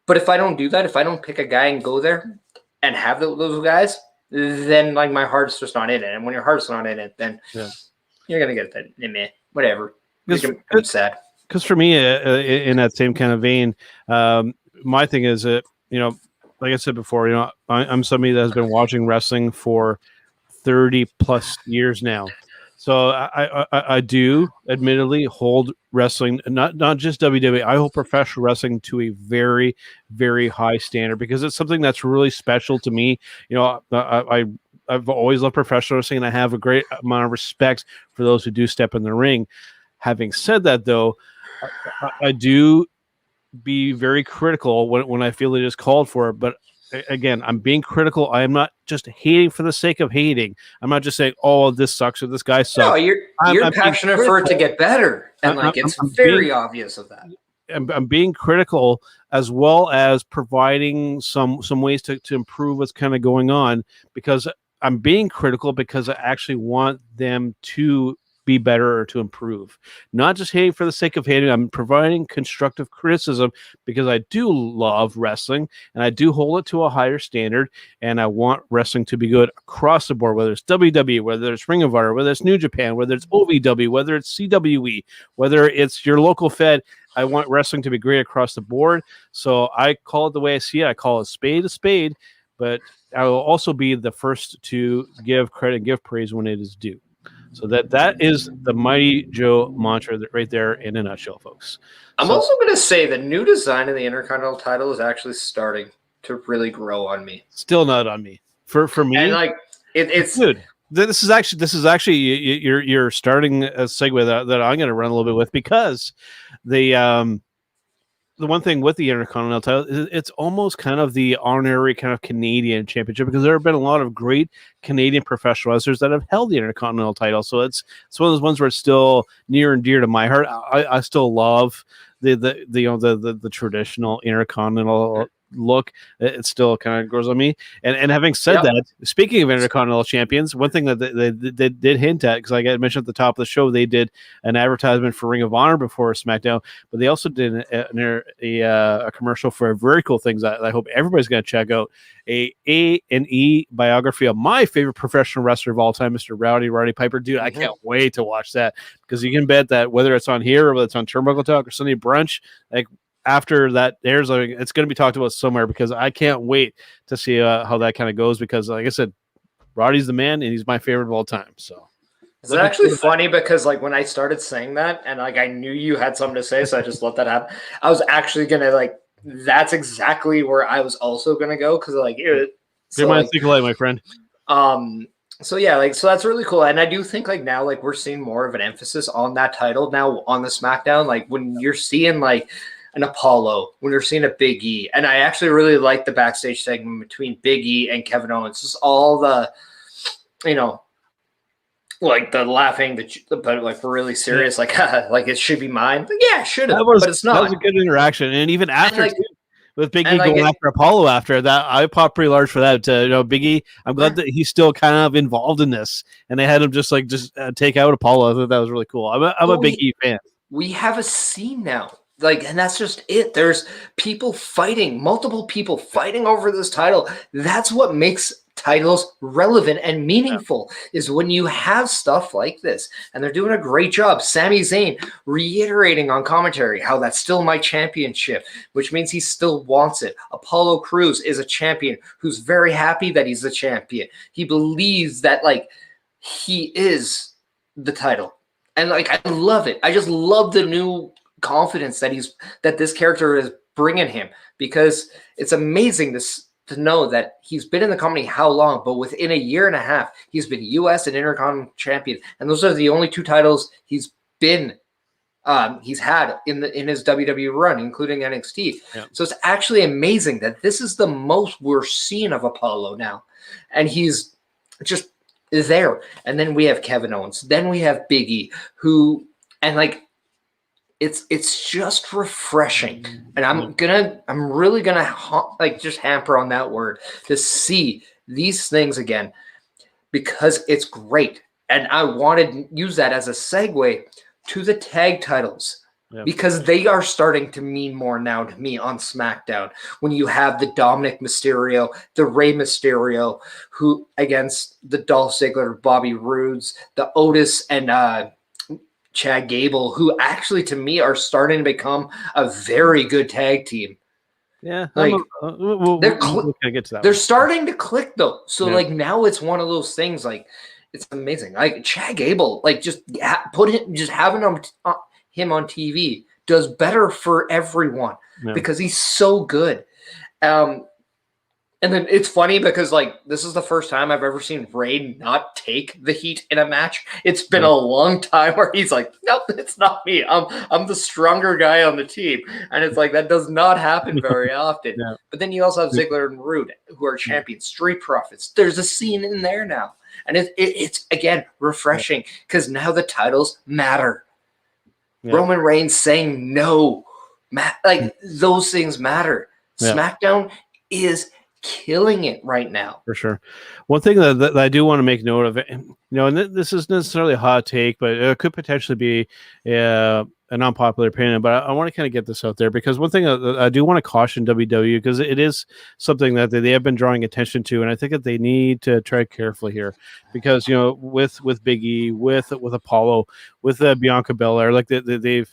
[SPEAKER 2] but if I don't do that, if I don't pick a guy and go there and have those guys, then, like, my heart's just not in it. And when your heart's not in it, then you're going to get that, meh, whatever. I'm sad.
[SPEAKER 1] Because for me, in that same kind of vein, my thing is that, you know, like I said before, you know, I'm somebody that has been watching wrestling for 30 plus years now. So I do admittedly hold wrestling, not just WWE. I hold professional wrestling to a very, very high standard, because it's something that's really special to me. You know, I've always loved professional wrestling, and I have a great amount of respect for those who do step in the ring. Having said that, though, I do be very critical when I feel it is called for. But again, I'm being critical. I am not just hating for the sake of hating. I'm not just saying, "Oh, this sucks" or "This guy sucks."
[SPEAKER 2] No, you're passionate for it to get better, and it's very obvious of that.
[SPEAKER 1] I'm being critical, as well as providing some ways to improve what's kind of going on, because I'm being critical because I actually want them to be better or to improve, not just hating for the sake of hating. I'm providing constructive criticism because I do love wrestling, and I do hold it to a higher standard, and I want wrestling to be good across the board, whether it's WWE, whether it's Ring of Honor, whether it's New Japan, whether it's OVW, whether it's CWE, whether it's your local Fed. I want wrestling to be great across the board. So I call it the way I see it. I call a spade, but I will also be the first to give credit and give praise when it is due. So that is the Mighty Joe mantra right there in a nutshell, folks.
[SPEAKER 2] I'm also going to say the new design of the Intercontinental title is actually starting to really grow on me.
[SPEAKER 1] Still not on me. For me,
[SPEAKER 2] and like it's
[SPEAKER 1] good. This is actually you're starting a segue that I'm going to run a little bit with, because the one thing with the Intercontinental title is it's almost kind of the honorary kind of Canadian championship, because there have been a lot of great Canadian professional wrestlers that have held the Intercontinental title. So it's one of those ones where it's still near and dear to my heart. I still love the traditional Intercontinental look. It still kind of grows on me. And having said that, speaking of Intercontinental champions, one thing that they did hint at, because I got mentioned at the top of the show, they did an advertisement for Ring of Honor before SmackDown, but they also did a commercial for very cool things that I hope everybody's going to check out. An E biography of my favorite professional wrestler of all time, Mr. Roddy Piper. Dude, I can't wait to watch that, because you can bet that whether it's on here or whether it's on Turnbuckle Talk or Sunday Brunch, like, after that airs, it's going to be talked about somewhere, because I can't wait to see how that kind of goes, because like I said, Roddy's the man, and he's my favorite of all time. So
[SPEAKER 2] it's actually funny, because like when I started saying that, and like I knew you had something to say, so I just let that happen. I was actually going to that's exactly where I was also going to go, because like
[SPEAKER 1] think alike, my friend.
[SPEAKER 2] So yeah, so that's really cool. And I do think now we're seeing more of an emphasis on that title now on the SmackDown. Like when you're seeing an Apollo, when you're seeing a Big E. And I actually really like the backstage segment between Big E and Kevin Owens. Just all the, the laughing, but we're really serious, like it should be mine. Yeah, it should have, but it's not.
[SPEAKER 1] That was a good interaction. And even after, with Big E going after Apollo after that, I popped pretty large for that. Big E, I'm glad that he's still kind of involved in this. And they had him just take out Apollo. I thought that was really cool. I'm a Big E fan.
[SPEAKER 2] We have a scene now Like, and that's just it. There's multiple people fighting over this title. That's what makes titles relevant and meaningful, is when you have stuff like this. And they're doing a great job. Sami Zayn reiterating on commentary how that's still my championship, which means he still wants it. Apollo Crews is a champion who's very happy that he's the champion. He believes that, like, he is the title. And, like, I love it. I just love the new confidence that this character is bringing him, because it's amazing to know that he's been in the company how long, but within a year and a half, he's been U.S. and Intercontinental champion, and those are the only two titles he's had in his WWE run, including NXT. Yeah. So it's actually amazing that this is the most we're seeing of Apollo now, and he's just there. And then we have Kevin Owens, then we have Big E, it's just refreshing, and I'm really gonna just hamper on that word to see these things again, because it's great. And I wanted to use that as a segue to the tag titles, because they are starting to mean more now to me on SmackDown. When you have the Dominic Mysterio, the Rey Mysterio, who against the Dolph Ziggler, Bobby Roodes, the Otis and Chad Gable, who actually to me are starting to become a very good tag team.
[SPEAKER 1] Yeah,
[SPEAKER 2] like
[SPEAKER 1] we'll get to that.
[SPEAKER 2] They're starting to click though. So like now it's one of those things. Like it's amazing. Like Chad Gable, like just having him on TV does better for everyone because he's so good. And then it's funny because, like, this is the first time I've ever seen Ray not take the heat in a match. It's been a long time where he's like, nope, it's not me. I'm the stronger guy on the team. And it's like, that does not happen very often. But then you also have Ziggler and Rude, who are champions, Street Profits. There's a scene in there now. And it's again, refreshing because now the titles matter. Roman Reigns saying no. Those things matter. SmackDown is killing it right now.
[SPEAKER 1] For sure. One thing that I do want to make note of, and this is necessarily a hot take, but it could potentially be an unpopular opinion, but I want to kind of get this out there, because one thing I do want to caution WWE, because it is something that they have been drawing attention to, and I think that they need to tread carefully here, because with Big E, with Apollo, with Bianca Belair, like they've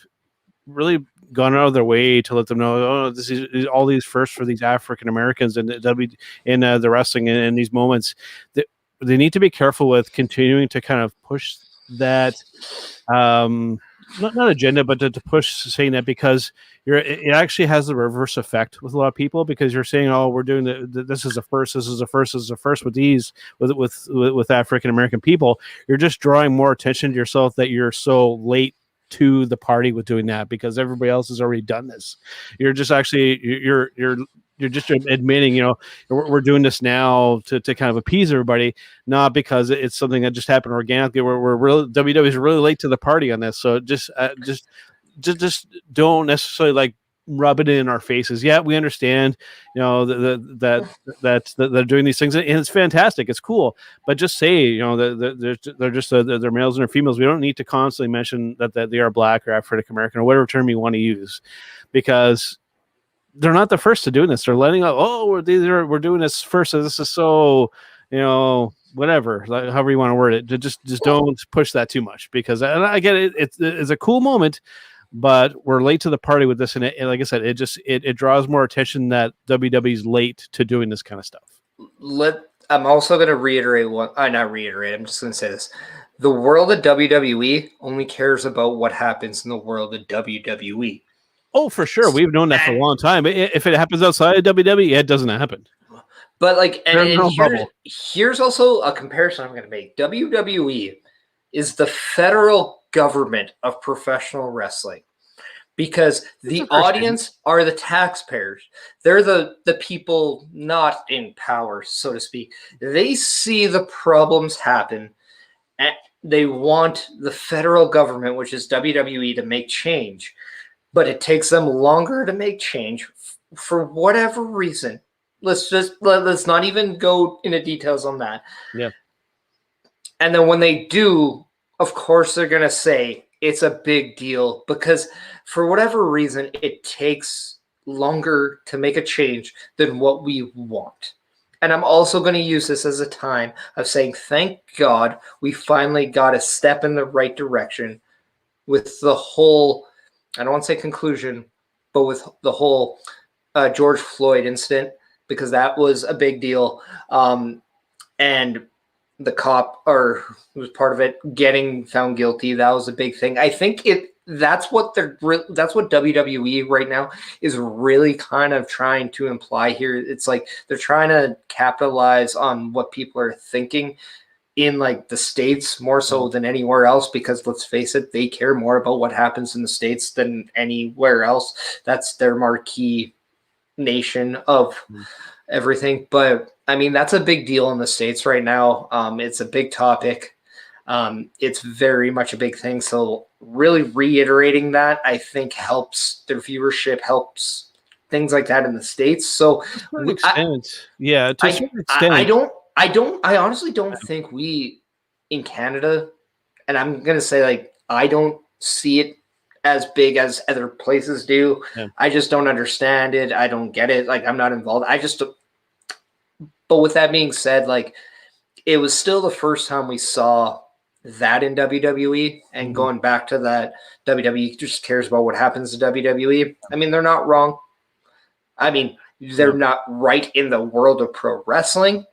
[SPEAKER 1] really gone out of their way to let them know, this is all these firsts for these African Americans and the wrestling in these moments. They need to be careful with continuing to kind of push that, not agenda, but to push saying that, because it actually has the reverse effect with a lot of people, because you're saying, we're doing this is a first, this is a first, this is a first with African American people. You're just drawing more attention to yourself that you're so late to the party with doing that, because everybody else has already done this. You're just actually you're just admitting, we're doing this now to kind of appease everybody, not because it's something that just happened organically. We're really, WWE is really late to the party on this, so just don't necessarily like rub it in our faces. Yeah, we understand, that they're doing these things, and it's fantastic. It's cool, but just say, they're just they're males and they're females. We don't need to constantly mention that they are black or African American or whatever term you want to use, because they're not the first to do this. They're letting out, we're doing this first, so this is so, whatever, like, however you want to word it. Just don't push that too much, because I get it. It's a cool moment, but we're late to the party with this, and like I said, it draws more attention that WWE's late to doing this kind of stuff.
[SPEAKER 2] I'm also going to reiterate not reiterate. I'm just going to say this: the world of WWE only cares about what happens in the world of WWE.
[SPEAKER 1] Oh, for sure, we've known that for a long time. If it happens outside of WWE, it doesn't happen.
[SPEAKER 2] But here's also a comparison I'm going to make. WWE is the federal government of professional wrestling, because the audience are the taxpayers. They're the people not in power, so to speak. They see the problems happen, and they want the federal government, which is WWE, to make change, but it takes them longer to make change for whatever reason. Let's not even go into details on that.
[SPEAKER 1] Yeah.
[SPEAKER 2] And then when they do, of course, they're going to say it's a big deal because for whatever reason, it takes longer to make a change than what we want. And I'm also going to use this as a time of saying, thank God we finally got a step in the right direction with the whole, I don't want to say conclusion, but with the whole George Floyd incident, because that was a big deal. And the cop, or who was part of it, getting found guilty, that was a big thing. I think that's what WWE right now is really kind of trying to imply here. It's like they're trying to capitalize on what people are thinking in like the States more so than anywhere else, because let's face it, they care more about what happens in the States than anywhere else. That's their marquee nation of everything. But I mean, that's a big deal in the States right now. It's a big topic. It's very much a big thing. So really reiterating that, I think, helps their viewership, helps things like that in the States. So
[SPEAKER 1] to an extent, to a certain extent.
[SPEAKER 2] I honestly don't think we in Canada, and I'm going to say, like, I don't see it as big as other places do.
[SPEAKER 1] Yeah.
[SPEAKER 2] I just don't understand it. I don't get it. Like, I'm not involved. But with that being said, like, it was still the first time we saw that in WWE, and going back to that, WWE just cares about what happens to WWE. I mean, they're not wrong. I mean, they're not right in the world of pro wrestling,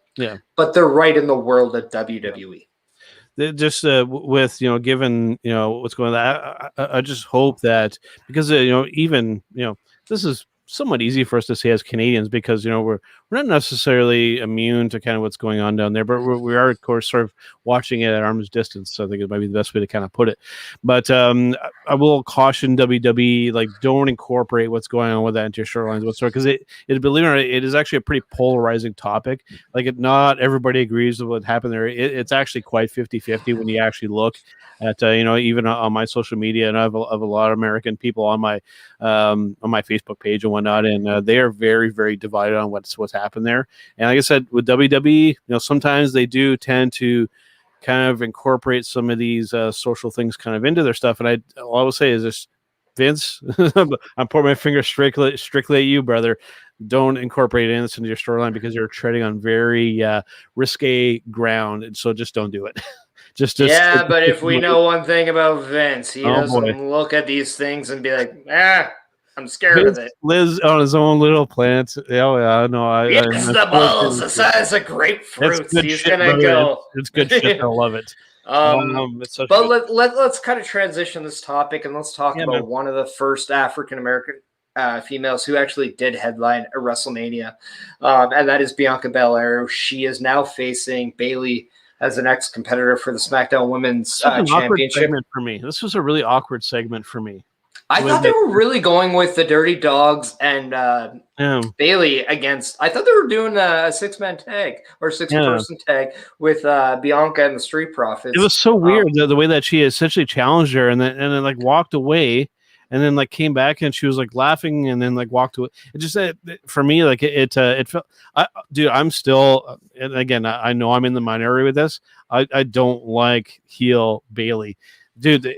[SPEAKER 2] but they're right in the world of WWE.
[SPEAKER 1] Just with given what's going on, I just hope that, because even this is somewhat easy for us to say as Canadians, because we're not necessarily immune to kind of what's going on down there, but we are, of course, sort of watching it at arm's distance. So I think it might be the best way to kind of put it. But I will caution WWE, like, don't incorporate what's going on with that into your storylines whatsoever, because believe it or not, it is actually a pretty polarizing topic. Like, not everybody agrees with what happened there. It's actually quite 50-50 when you actually look at even on my social media, and I have a lot of American people on my Facebook page and whatnot, and they are very, very divided on what's happened there. And like I said, with WWE, sometimes they do tend to kind of incorporate some of these social things kind of into their stuff. And all I will say is this, Vince, I'm pointing my finger strictly at you, brother. Don't incorporate this into your storyline, because you're treading on very risque ground, and so just don't do it.
[SPEAKER 2] But if we know one thing about Vince, he doesn't look at these things and be like, I'm scared of it.
[SPEAKER 1] Liz on his own little plant. Yeah, no,
[SPEAKER 2] it's the balls the size of grapefruits. He's gonna go.
[SPEAKER 1] It's good shit. I love it.
[SPEAKER 2] But let's kind of transition this topic, and let's talk about one of the first African American females who actually did headline a WrestleMania, and that is Bianca Belair. She is now facing Bayley as an ex-competitor for the SmackDown Women's Championship.
[SPEAKER 1] Segment for me. This was a really awkward segment for me.
[SPEAKER 2] I thought they were really going with the Dirty Dogs and Bayley against. I thought they were doing a six-man tag or six-person tag with Bianca and the Street Profits.
[SPEAKER 1] It was so weird the way that she essentially challenged her and then like walked away, and then like came back and she was like laughing and then like walked away. It just for me, like it felt. I'm still, and again, I know I'm in the minority with this. I don't like heel Bayley. Dude,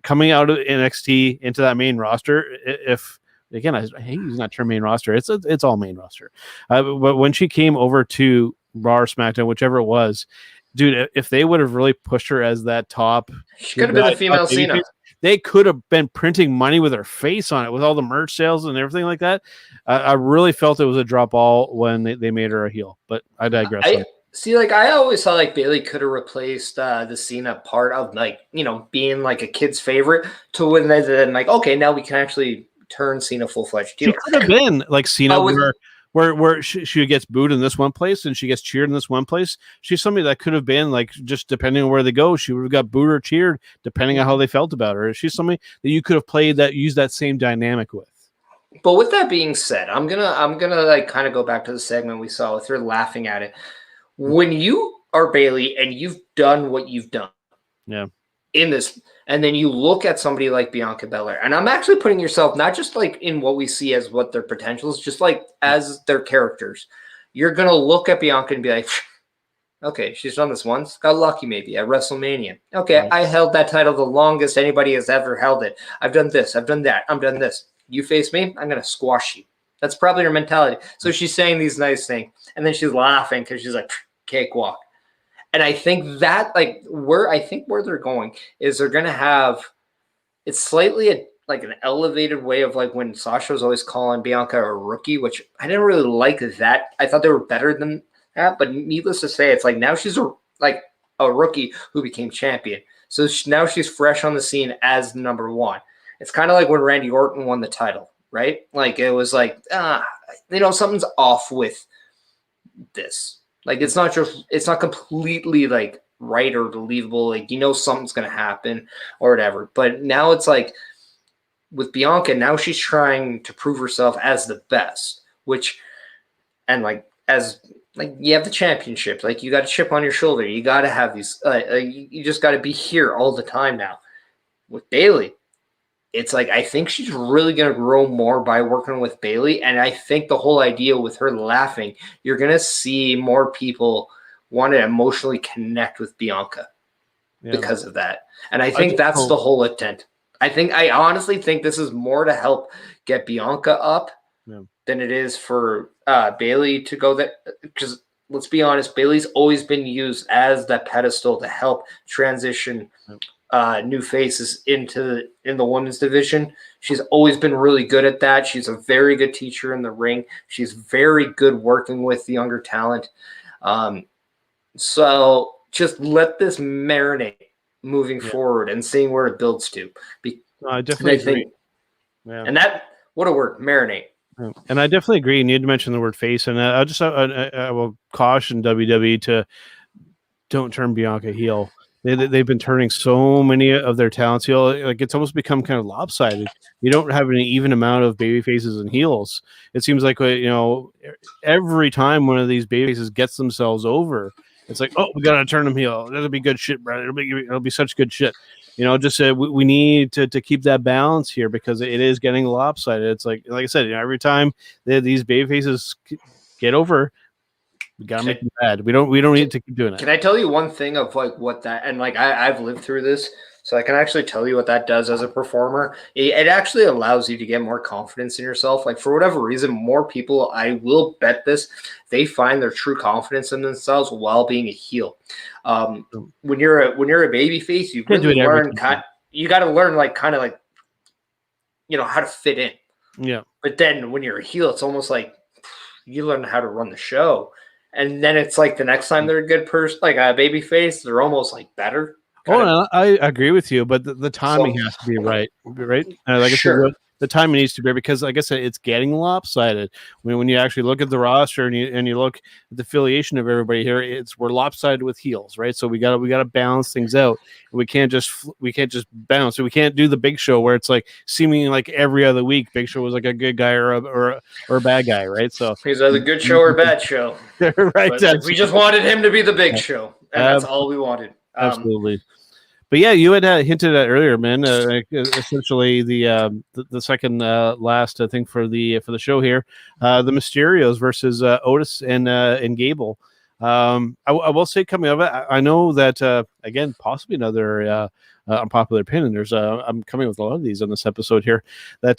[SPEAKER 1] coming out of NXT into that main roster, if again, I hate using that term main roster. It's all main roster. But when she came over to Raw or SmackDown, whichever it was, dude, if they would have really pushed her as that top,
[SPEAKER 2] she could have been the female Cena.
[SPEAKER 1] They could have been printing money with her face on it, with all the merch sales and everything like that. I really felt it was a drop all when they made her a heel. But I digress.
[SPEAKER 2] See, like, I always thought like Bayley could have replaced the Cena part of, like, being like a kid's favorite, to when they then like, okay, now we can actually turn Cena full-fledged heel.
[SPEAKER 1] She could have been like Cena, where she gets booed in this one place and she gets cheered in this one place. She's somebody that could have been like, just depending on where they go, she would have got booed or cheered depending on how they felt about her. She's somebody that you could have played that used that same dynamic with.
[SPEAKER 2] But with that being said, I'm gonna like kind of go back to the segment we saw with her laughing at it. When you are Bayley and you've done what you've done, in this, and then you look at somebody like Bianca Belair, and I'm actually putting yourself not just like in what we see as what their potential is, just like as their characters, you're gonna look at Bianca and be like, Okay, she's done this once. Got lucky maybe at WrestleMania. Okay,
[SPEAKER 1] Right.
[SPEAKER 2] I held that title the longest anybody has ever held it. I've done this. I've done that. I've done this. You face me, I'm going to squash you. That's probably her mentality. So she's saying these nice things, and then she's laughing because she's like, cakewalk. And I think that, like, where they're going is they're going to have – it's slightly like an elevated way of like when Sasha was always calling Bianca a rookie, which I didn't really like that. I thought they were better than – but needless to say, it's like now she's a rookie who became champion. So now she's fresh on the scene as number one. It's kind of like when Randy Orton won the title, right? Like it was like, something's off with this. Like it's not completely like right or believable. Like, something's going to happen or whatever. But now it's like with Bianca, now she's trying to prove herself as the best, you have the championship, like you got a chip on your shoulder. You got to have these, you just got to be here all the time now. With Bayley, it's like, I think she's really going to grow more by working with Bayley. And I think the whole idea with her laughing, you're going to see more people want to emotionally connect with Bianca because of that. And I think that's the whole intent. I honestly think this is more to help get Bianca up than it is for Bayley to go there. Because let's be honest, Bayley's always been used as that pedestal to help transition new faces in the women's division. She's always been really good at that. She's a very good teacher in the ring. She's very good working with the younger talent. So just let this marinate moving forward and seeing where it builds to.
[SPEAKER 1] I definitely agree.
[SPEAKER 2] And that, what a word, marinate.
[SPEAKER 1] And I definitely agree. And you had mentioned the word face, and I will caution WWE to don't turn Bianca heel. They've been turning so many of their talents heel. Like it's almost become kind of lopsided. You don't have an even amount of baby faces and heels. It seems like every time one of these baby faces gets themselves over, it's like, oh, we gotta turn them heel. That'll be good shit, bro. It'll be such good shit. We need to keep that balance here because it is getting lopsided. It's like I said, every time these baby faces get over, we gotta make them bad. We don't need to keep doing it.
[SPEAKER 2] Can I tell you one thing of like what that, and like I've lived through this, so I can actually tell you what that does as a performer. It actually allows you to get more confidence in yourself. Like for whatever reason, more people, I will bet this, they find their true confidence in themselves while being a heel. When you're a baby face, you really learn you got to learn how to fit in.
[SPEAKER 1] Yeah.
[SPEAKER 2] But then when you're a heel, it's almost like you learn how to run the show. And then it's like the next time they're a good person, like a baby face, they're almost like better.
[SPEAKER 1] I agree with you, but the timing has to be right? Like
[SPEAKER 2] sure.
[SPEAKER 1] I said, the timing needs to be because, like I said, it's getting lopsided. When you actually look at the roster and you look at the affiliation of everybody here, we're lopsided with heels, right? So we got to balance things out. We can't just bounce. So we can't do the Big Show where it's like seemingly like every other week, Big Show was like a good guy or a bad guy, right? So
[SPEAKER 2] he's either good show or bad show,
[SPEAKER 1] right?
[SPEAKER 2] We just wanted him to be the Big Show, and that's all we wanted.
[SPEAKER 1] Absolutely. But yeah, you had hinted at earlier, man. Essentially, the second last thing for the show here, the Mysterios versus Otis and Gable. I will say, coming of it, I know that again, possibly another unpopular opinion. I'm coming with a lot of these on this episode here. That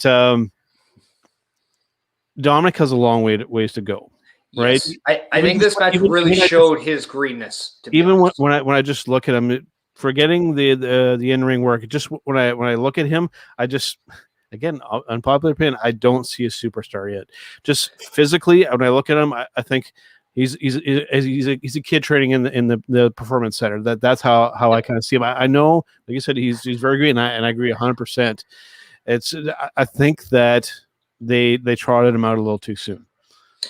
[SPEAKER 1] Dominic has a long ways to go. Right.
[SPEAKER 2] Yes. I think this match really showed his greenness.
[SPEAKER 1] Even when I just look at him. Forgetting the in-ring work, just when I look at him, I just, again, unpopular opinion, I don't see a superstar yet. Just physically, when I look at him, I think he's a kid training in the performance center. That's how I kind of see him. I know, like you said, he's very great, and I agree 100%. I think that they trotted him out a little too soon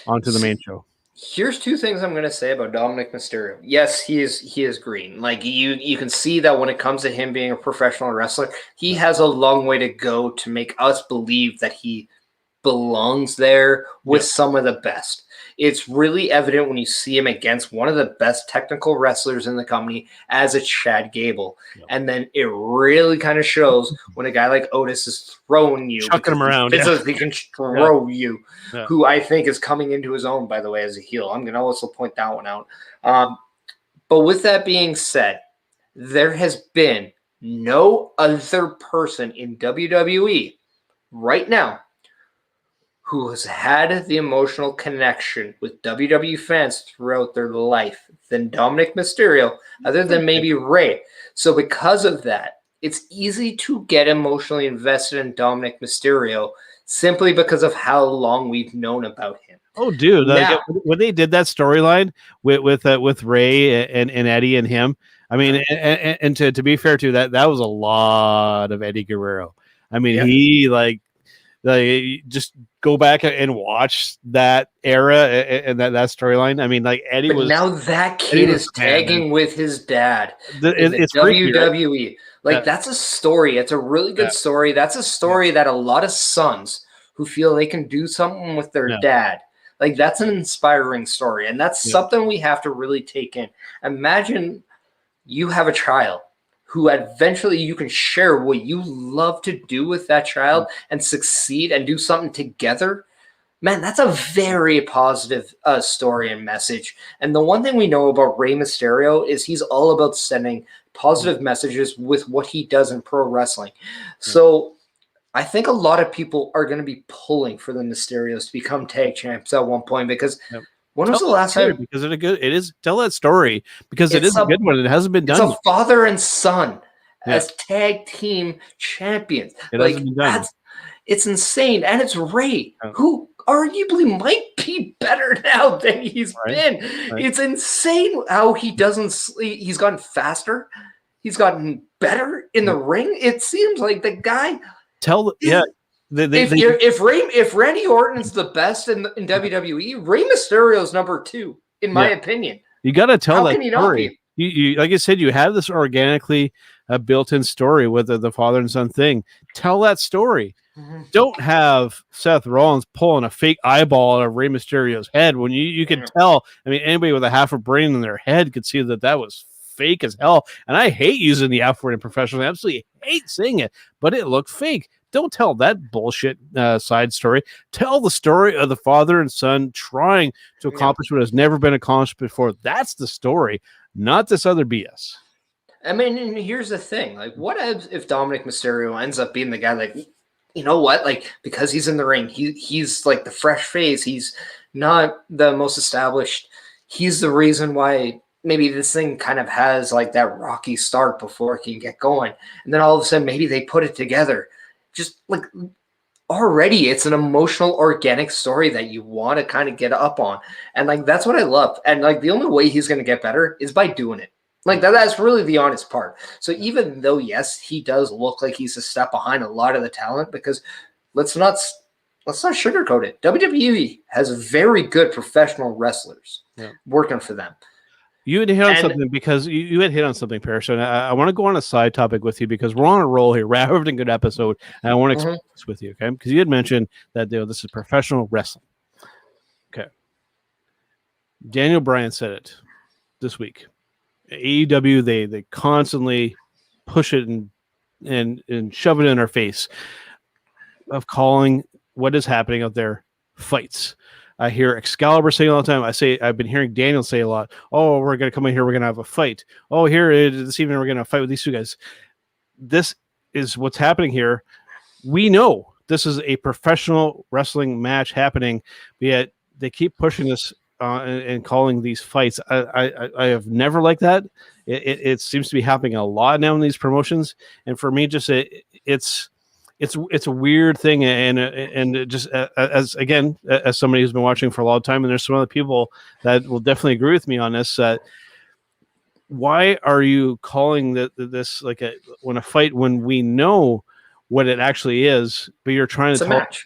[SPEAKER 1] onto the main show.
[SPEAKER 2] Here's two things I'm going to say about Dominic Mysterio. Yes, he is green. Like you can see that when it comes to him being a professional wrestler, he has a long way to go to make us believe that he belongs there with some of the best. It's really evident when you see him against one of the best technical wrestlers in the company as a Chad Gable. Yep. And then it really kind of shows when a guy like Otis is throwing you.
[SPEAKER 1] Chucking him around.
[SPEAKER 2] He can throw you, who I think is coming into his own, by the way, as a heel. I'm going to also point that one out. But with that being said, there has been no other person in WWE right now who has had the emotional connection with WWE fans throughout their life than Dominic Mysterio, other than maybe Rey. So because of that, it's easy to get emotionally invested in Dominic Mysterio simply because of how long we've known about him.
[SPEAKER 1] Oh, dude!
[SPEAKER 2] Now,
[SPEAKER 1] when they did that storyline with Ray and Eddie and him, I mean, and to be fair to that was a lot of Eddie Guerrero. I mean, he like just go back and watch that era and that storyline. I mean, like Eddie
[SPEAKER 2] but
[SPEAKER 1] was
[SPEAKER 2] now that kid is tagging with his dad in the
[SPEAKER 1] it's
[SPEAKER 2] WWE.
[SPEAKER 1] freaky, right?
[SPEAKER 2] Like that's a story. It's a really good story. That's a story that a lot of sons who feel they can do something with their dad. Like that's an inspiring story, and that's something we have to really take in. Imagine you have a child who eventually you can share what you love to do with that child and succeed and do something together. Man, that's a very positive story and message. And the one thing we know about Rey Mysterio is he's all about sending positive messages with what he does in pro wrestling. So I think a lot of people are going to be pulling for the Mysterios to become tag champs at one point because when was the last time?
[SPEAKER 1] Because it is tell that story because it is a good one. It hasn't been done.
[SPEAKER 2] It's a father and son as tag team champions.
[SPEAKER 1] It hasn't been done.
[SPEAKER 2] It's insane, and it's Rey who arguably might be better now than he's been. It's insane how he doesn't sleep. He's gotten faster. He's gotten better in the ring. It seems like the guy. If Randy Orton's the best in WWE, Rey Mysterio's number 2, in my opinion.
[SPEAKER 1] You got to tell that story. You like I said, you have this organically built-in story with the father and son thing. Tell that story. Don't have Seth Rollins pulling a fake eyeball out of Rey Mysterio's head when you can tell. I mean, anybody with a half a brain in their head could see that was fake as hell. And I hate using the F word in professional. I absolutely hate saying it, but it looked fake. Don't tell that bullshit side story. Tell the story of the father and son trying to accomplish what has never been accomplished before. That's the story, not this other BS.
[SPEAKER 2] I mean, and here's the thing. Like, what if Dominic Mysterio ends up being the guy, like, you know what? Like, because he's in the ring, he's like the fresh face. He's not the most established. He's the reason why maybe this thing kind of has like that rocky start before it can get going. And then all of a sudden, maybe they put it together. Just like already it's an emotional, organic story that you want to kind of get up on. And like, that's what I love. And like, the only way he's going to get better is by doing it. Like that's really the honest part. So even though, yes, he does look like he's a step behind a lot of the talent, because let's not sugarcoat it. WWE has very good professional wrestlers working for them.
[SPEAKER 1] You had hit on something because you had hit on something, Paris. And I want to go on a side topic with you because we're on a roll here. We're having a good episode, and I want to explain this with you, okay? Because you had mentioned that this is professional wrestling. Okay. Daniel Bryan said it this week. AEW, they constantly push it and shove it in our face of calling what is happening out there fights. I hear Excalibur saying all the time. I've been hearing Daniel say a lot. Oh, we're going to come in here. We're going to have a fight. Oh, here this evening, we're going to fight with these two guys. This is what's happening here. We know this is a professional wrestling match happening, but yet they keep pushing this and calling these fights. I have never liked that. It seems to be happening a lot now in these promotions. And for me, just it's a weird thing, and just as somebody who's been watching for a long time, and there's some other people that will definitely agree with me on this. Why are you calling this like a fight when we know what it actually is? But you're trying to tell
[SPEAKER 2] match.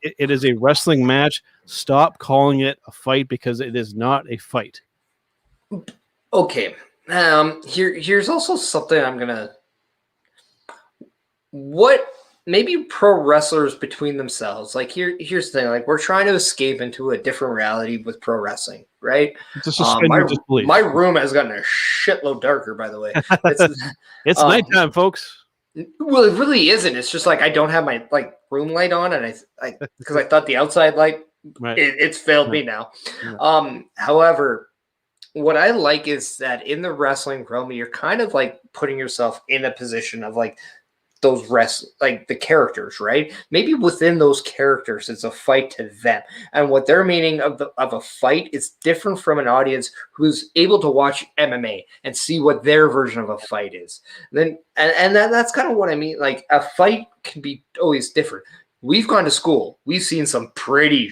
[SPEAKER 1] It is a wrestling match. Stop calling it a fight because it is not a fight.
[SPEAKER 2] Okay. Here's also something I'm gonna. What maybe pro wrestlers between themselves, like here's the thing, like we're trying to escape into a different reality with pro wrestling, right? My room has gotten a shitload darker, by the way.
[SPEAKER 1] It's nighttime, folks.
[SPEAKER 2] Well, it really isn't. It's just like I don't have my like room light on, and I because I thought the outside light it's failed me now. However, what I like is that in the wrestling realm, you're kind of like putting yourself in a position of like those like the characters, right? Maybe within those characters, it's a fight to them, and what their meaning of a fight is different from an audience who's able to watch MMA and see what their version of a fight is. That's kind of what I mean. Like a fight can be always different. We've gone to school. We've seen some pretty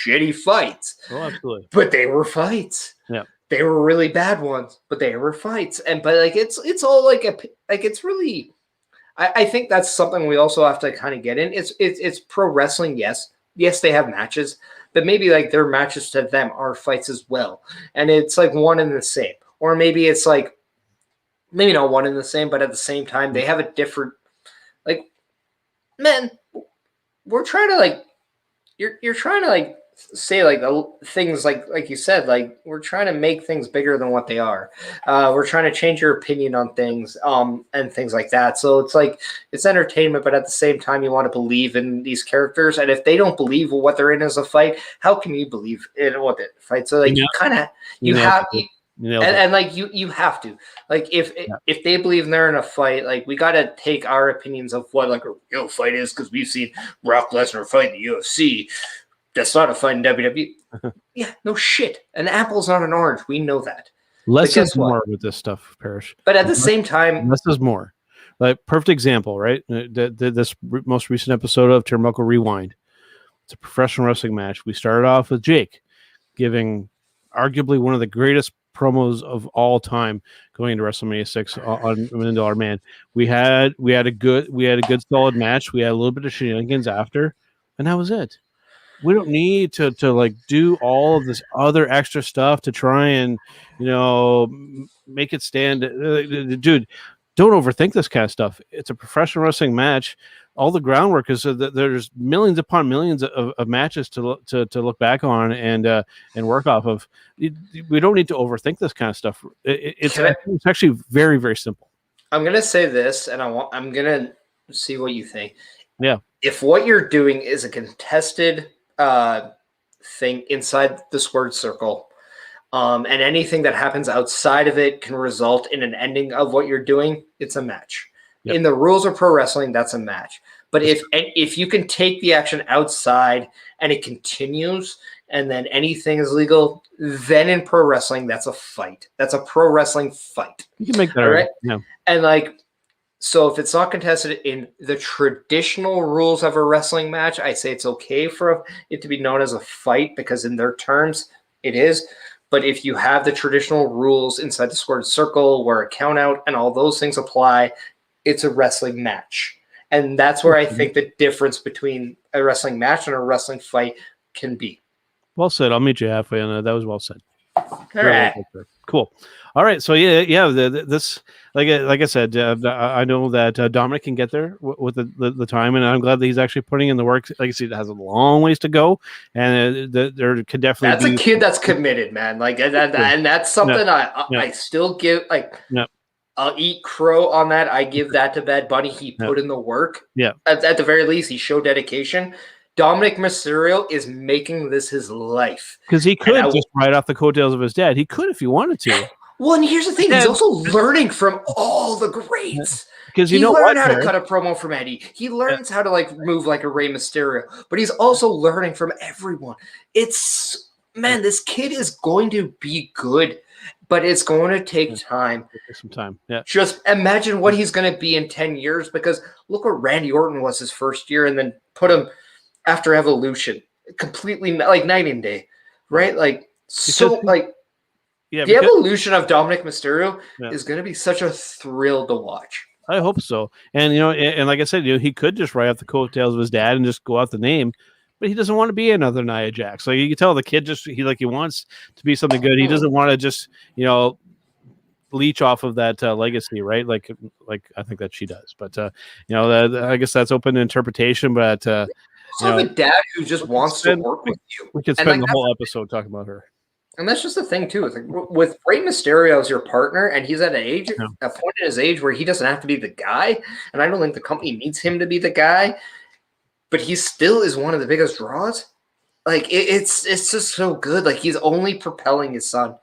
[SPEAKER 2] shitty fights.
[SPEAKER 1] Oh, absolutely.
[SPEAKER 2] But they were fights.
[SPEAKER 1] Yeah.
[SPEAKER 2] They were really bad ones, but they were fights. But like it's all like it's really. I think that's something we also have to kind of get in. It's pro wrestling, yes. Yes, they have matches, but maybe like their matches to them are fights as well. And it's like one and the same. Or maybe it's like maybe not one and the same, but at the same time they have a different like man, we're trying to like you're trying to like say like the things like you said, like we're trying to make things bigger than what they are. We're trying to change your opinion on things and things like that. So it's like it's entertainment, but at the same time you want to believe in these characters, and if they don't believe what they're in as a fight, how can you believe in what the fight? So like and like you have to like if they believe they're in a fight, like we got to take our opinions of what like a real fight is, because we've seen Brock Lesnar fight in the UFC. That's not a fight in WWE. Yeah, no shit. An apple's not an orange. We know that.
[SPEAKER 1] Less is more with this stuff, Parrish.
[SPEAKER 2] But at the same time,
[SPEAKER 1] less is more. Like perfect example, right? This most recent episode of Turnbuckle Rewind. It's a professional wrestling match. We started off with Jake giving arguably one of the greatest promos of all time going into WrestleMania 6 on $1 Million Man. We had a good solid match. We had a little bit of shenanigans after, and that was it. We don't need to like do all of this other extra stuff to try and, make it stand. Dude, don't overthink this kind of stuff. It's a professional wrestling match. All the groundwork is that there's millions upon millions of matches to look back on and work off of. We don't need to overthink this kind of stuff. It's actually very, very simple.
[SPEAKER 2] I'm gonna say this, and I'm gonna see what you think.
[SPEAKER 1] Yeah.
[SPEAKER 2] If what you're doing is a contested thing inside the squared circle, and anything that happens outside of it can result in an ending of what you're doing, it's a match. Yep. In the rules of pro wrestling, that's a match. But if you can take the action outside and it continues, and then anything is legal, then in pro wrestling, that's a fight. That's a pro wrestling fight.
[SPEAKER 1] You can make that
[SPEAKER 2] right.
[SPEAKER 1] Yeah.
[SPEAKER 2] And like, so if it's not contested in the traditional rules of a wrestling match, I say it's okay for it to be known as a fight, because in their terms, it is. But if you have the traditional rules inside the squared circle where a count out and all those things apply, it's a wrestling match. And that's where I think the difference between a wrestling match and a wrestling fight can be.
[SPEAKER 1] Well said. I'll meet you halfway on that. That was well said.
[SPEAKER 2] All right.
[SPEAKER 1] Cool. All right. So this like I said, I know that Dominic can get there with the time, and I'm glad that he's actually putting in the work. Like I said, it has a long ways to go, and there could definitely
[SPEAKER 2] that's a kid that's committed, man. Like and that's something I still give like.
[SPEAKER 1] Yeah.
[SPEAKER 2] I'll eat crow on that. I give that to Bad Bunny. He put in the work.
[SPEAKER 1] Yeah.
[SPEAKER 2] At the very least, he showed dedication. Dominic Mysterio is making this his life.
[SPEAKER 1] Because he could just ride off the coattails of his dad. He could if he wanted to.
[SPEAKER 2] Well, and here's the thing. He's also learning from all the greats.
[SPEAKER 1] Because
[SPEAKER 2] he learned how to cut a promo from Eddie. He learns how to like move like a Rey Mysterio. But he's also learning from everyone. This kid is going to be good. But it's going to take time.
[SPEAKER 1] Some time. Yeah.
[SPEAKER 2] Just imagine what he's going to be in 10 years, because look what Randy Orton was his first year, and then put him after Evolution. Completely like night and day. Right? Like the evolution of Dominic Mysterio is going to be such a thrill to watch.
[SPEAKER 1] I hope so. And and like I said, he could just ride off the coattails of his dad and just go out the name. But he doesn't want to be another Nia Jax. So you can tell the kid he wants to be something good. He doesn't want to just leech off of that legacy, right? Like I think that she does. But I guess that's open to interpretation. But
[SPEAKER 2] a dad who just wants to work with you.
[SPEAKER 1] We could spend the whole episode talking about her.
[SPEAKER 2] And that's just the thing too. It's like with Rey Mysterio as your partner, and he's at a point in his age where he doesn't have to be the guy. And I don't think the company needs him to be the guy. But he still is one of the biggest draws. Like it's just so good. Like he's only propelling his son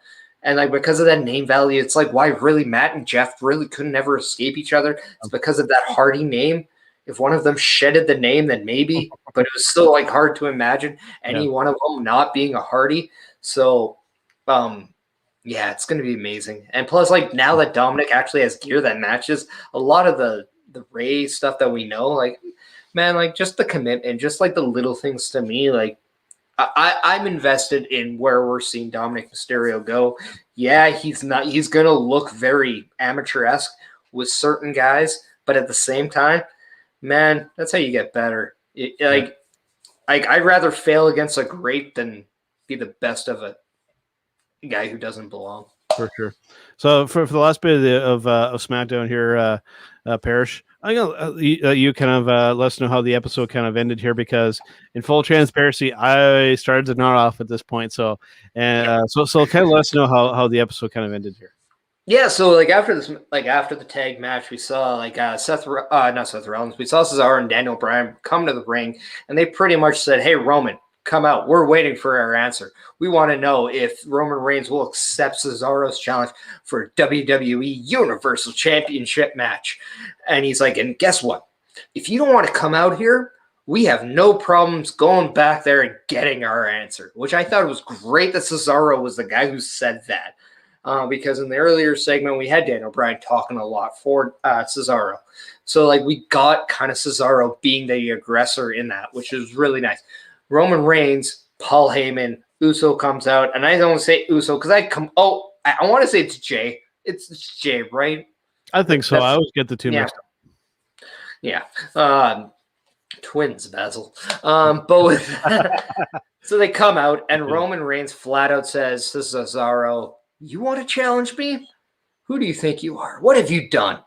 [SPEAKER 2] And like because of that name value, it's like why really Matt and Jeff really couldn't ever escape each other. It's because of that Hardy name. If one of them shedded the name, then maybe, but it was still like hard to imagine any one of them not being a Hardy. So, yeah, it's going to be amazing. And plus, like now that Dominic actually has gear that matches a lot of the Ray stuff that we know, like man, like just the commitment, just like the little things to me, like I'm invested in where we're seeing Dominic Mysterio go. Yeah, he's going to look very amateur-esque with certain guys, but at the same time, man, that's how you get better. I'd rather fail against a great than be the best of a guy who doesn't belong.
[SPEAKER 1] For sure. So for the last bit of SmackDown here, Parrish, I'm gonna you kind of let us know how the episode kind of ended here, because in full transparency, I started to nod off at this point. So kind of let us know how the episode kind of ended here.
[SPEAKER 2] Yeah, so like after the tag match, we saw like not Seth Rollins, we saw Cesaro and Daniel Bryan come to the ring, and they pretty much said, "Hey Roman, come out. We're waiting for our answer. We want to know if Roman Reigns will accept Cesaro's challenge for a WWE Universal Championship match." And he's like, "And guess what? If you don't want to come out here, we have no problems going back there and getting our answer," which I thought was great that Cesaro was the guy who said that. Because in the earlier segment, we had Daniel Bryan talking a lot for Cesaro. So like we got kind of Cesaro being the aggressor in that, which is really nice. Roman Reigns, Paul Heyman, Uso comes out, and I don't say Uso because I want to say it's Jay. It's Jay, right?
[SPEAKER 1] I think so. I always get the two mixed up.
[SPEAKER 2] Yeah. Twins, Basil. Both. So they come out, and Roman Reigns flat out says to Cesaro, "You want to challenge me? Who do you think you are? What have you done?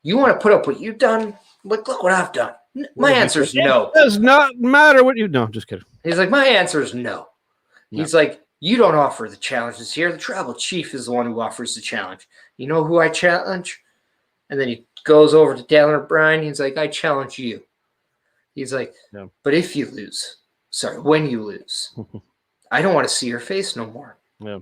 [SPEAKER 2] You want to put up what you've done? Look what I've done." My answer is no.
[SPEAKER 1] It does not matter what you... No, just kidding.
[SPEAKER 2] He's like, my answer is no. He's like, you don't offer the challenges here. The tribal chief is the one who offers the challenge. You know who I challenge? And then he goes over to Daniel Bryan. He's like, I challenge you. He's like, no. But if you lose, when you lose, I don't want to see your face no more.
[SPEAKER 1] Yeah.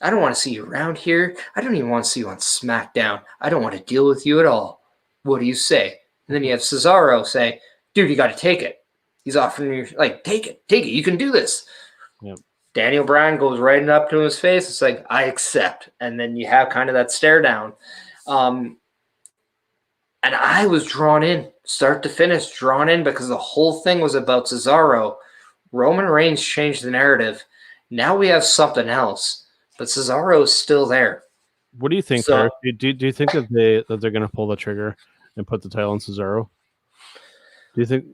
[SPEAKER 2] I don't want to see you around here. I don't even want to see you on SmackDown. I don't want to deal with you at all. What do you say? And then you have Cesaro say, dude, you got to take it. He's offering you, like, take it. You can do this.
[SPEAKER 1] Yep.
[SPEAKER 2] Daniel Bryan goes right up to his face. It's like, I accept. And then you have kind of that stare down. And I was drawn in, start to finish, because the whole thing was about Cesaro. Roman Reigns changed the narrative. Now we have something else. But Cesaro is still there.
[SPEAKER 1] What do you think, do you think that they're going to pull the trigger and put the title on Cesaro? Do you think?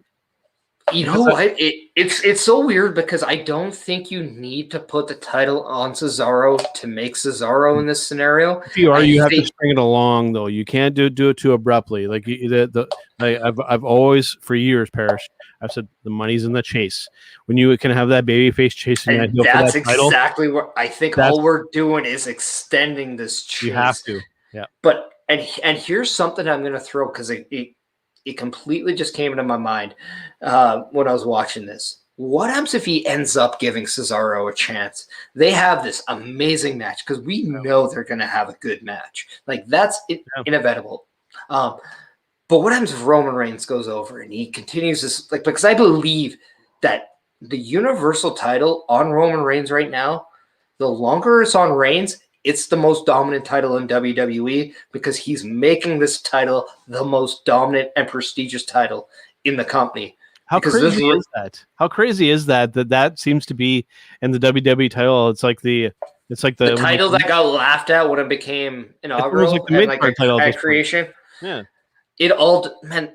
[SPEAKER 2] You know what? It's so weird because I don't think you need to put the title on Cesaro to make Cesaro in this scenario.
[SPEAKER 1] If you are, you have to string it along, though. You can't do it too abruptly. Like I've always, for years, Parrish, I've said the money's in the chase. When you can have that babyface chasing that heel for that title,
[SPEAKER 2] exactly what I think. All we're doing is extending this chase.
[SPEAKER 1] You have to, yeah.
[SPEAKER 2] But and here's something I'm going to throw because it completely just came into my mind when I was watching this. What happens if he ends up giving Cesaro a chance? They have this amazing match because we know they're going to have a good match. Like that's inevitable. But what happens if Roman Reigns goes over and he continues this? Because I believe that the Universal title on Roman Reigns right now, the longer it's on Reigns, it's the most dominant title in WWE because he's making this title the most dominant and prestigious title in the company.
[SPEAKER 1] How crazy is that? How crazy is that seems to be in the WWE title? It's like the
[SPEAKER 2] title that got laughed at when it became inaugural and title at creation.
[SPEAKER 1] Yeah.
[SPEAKER 2] It all, man,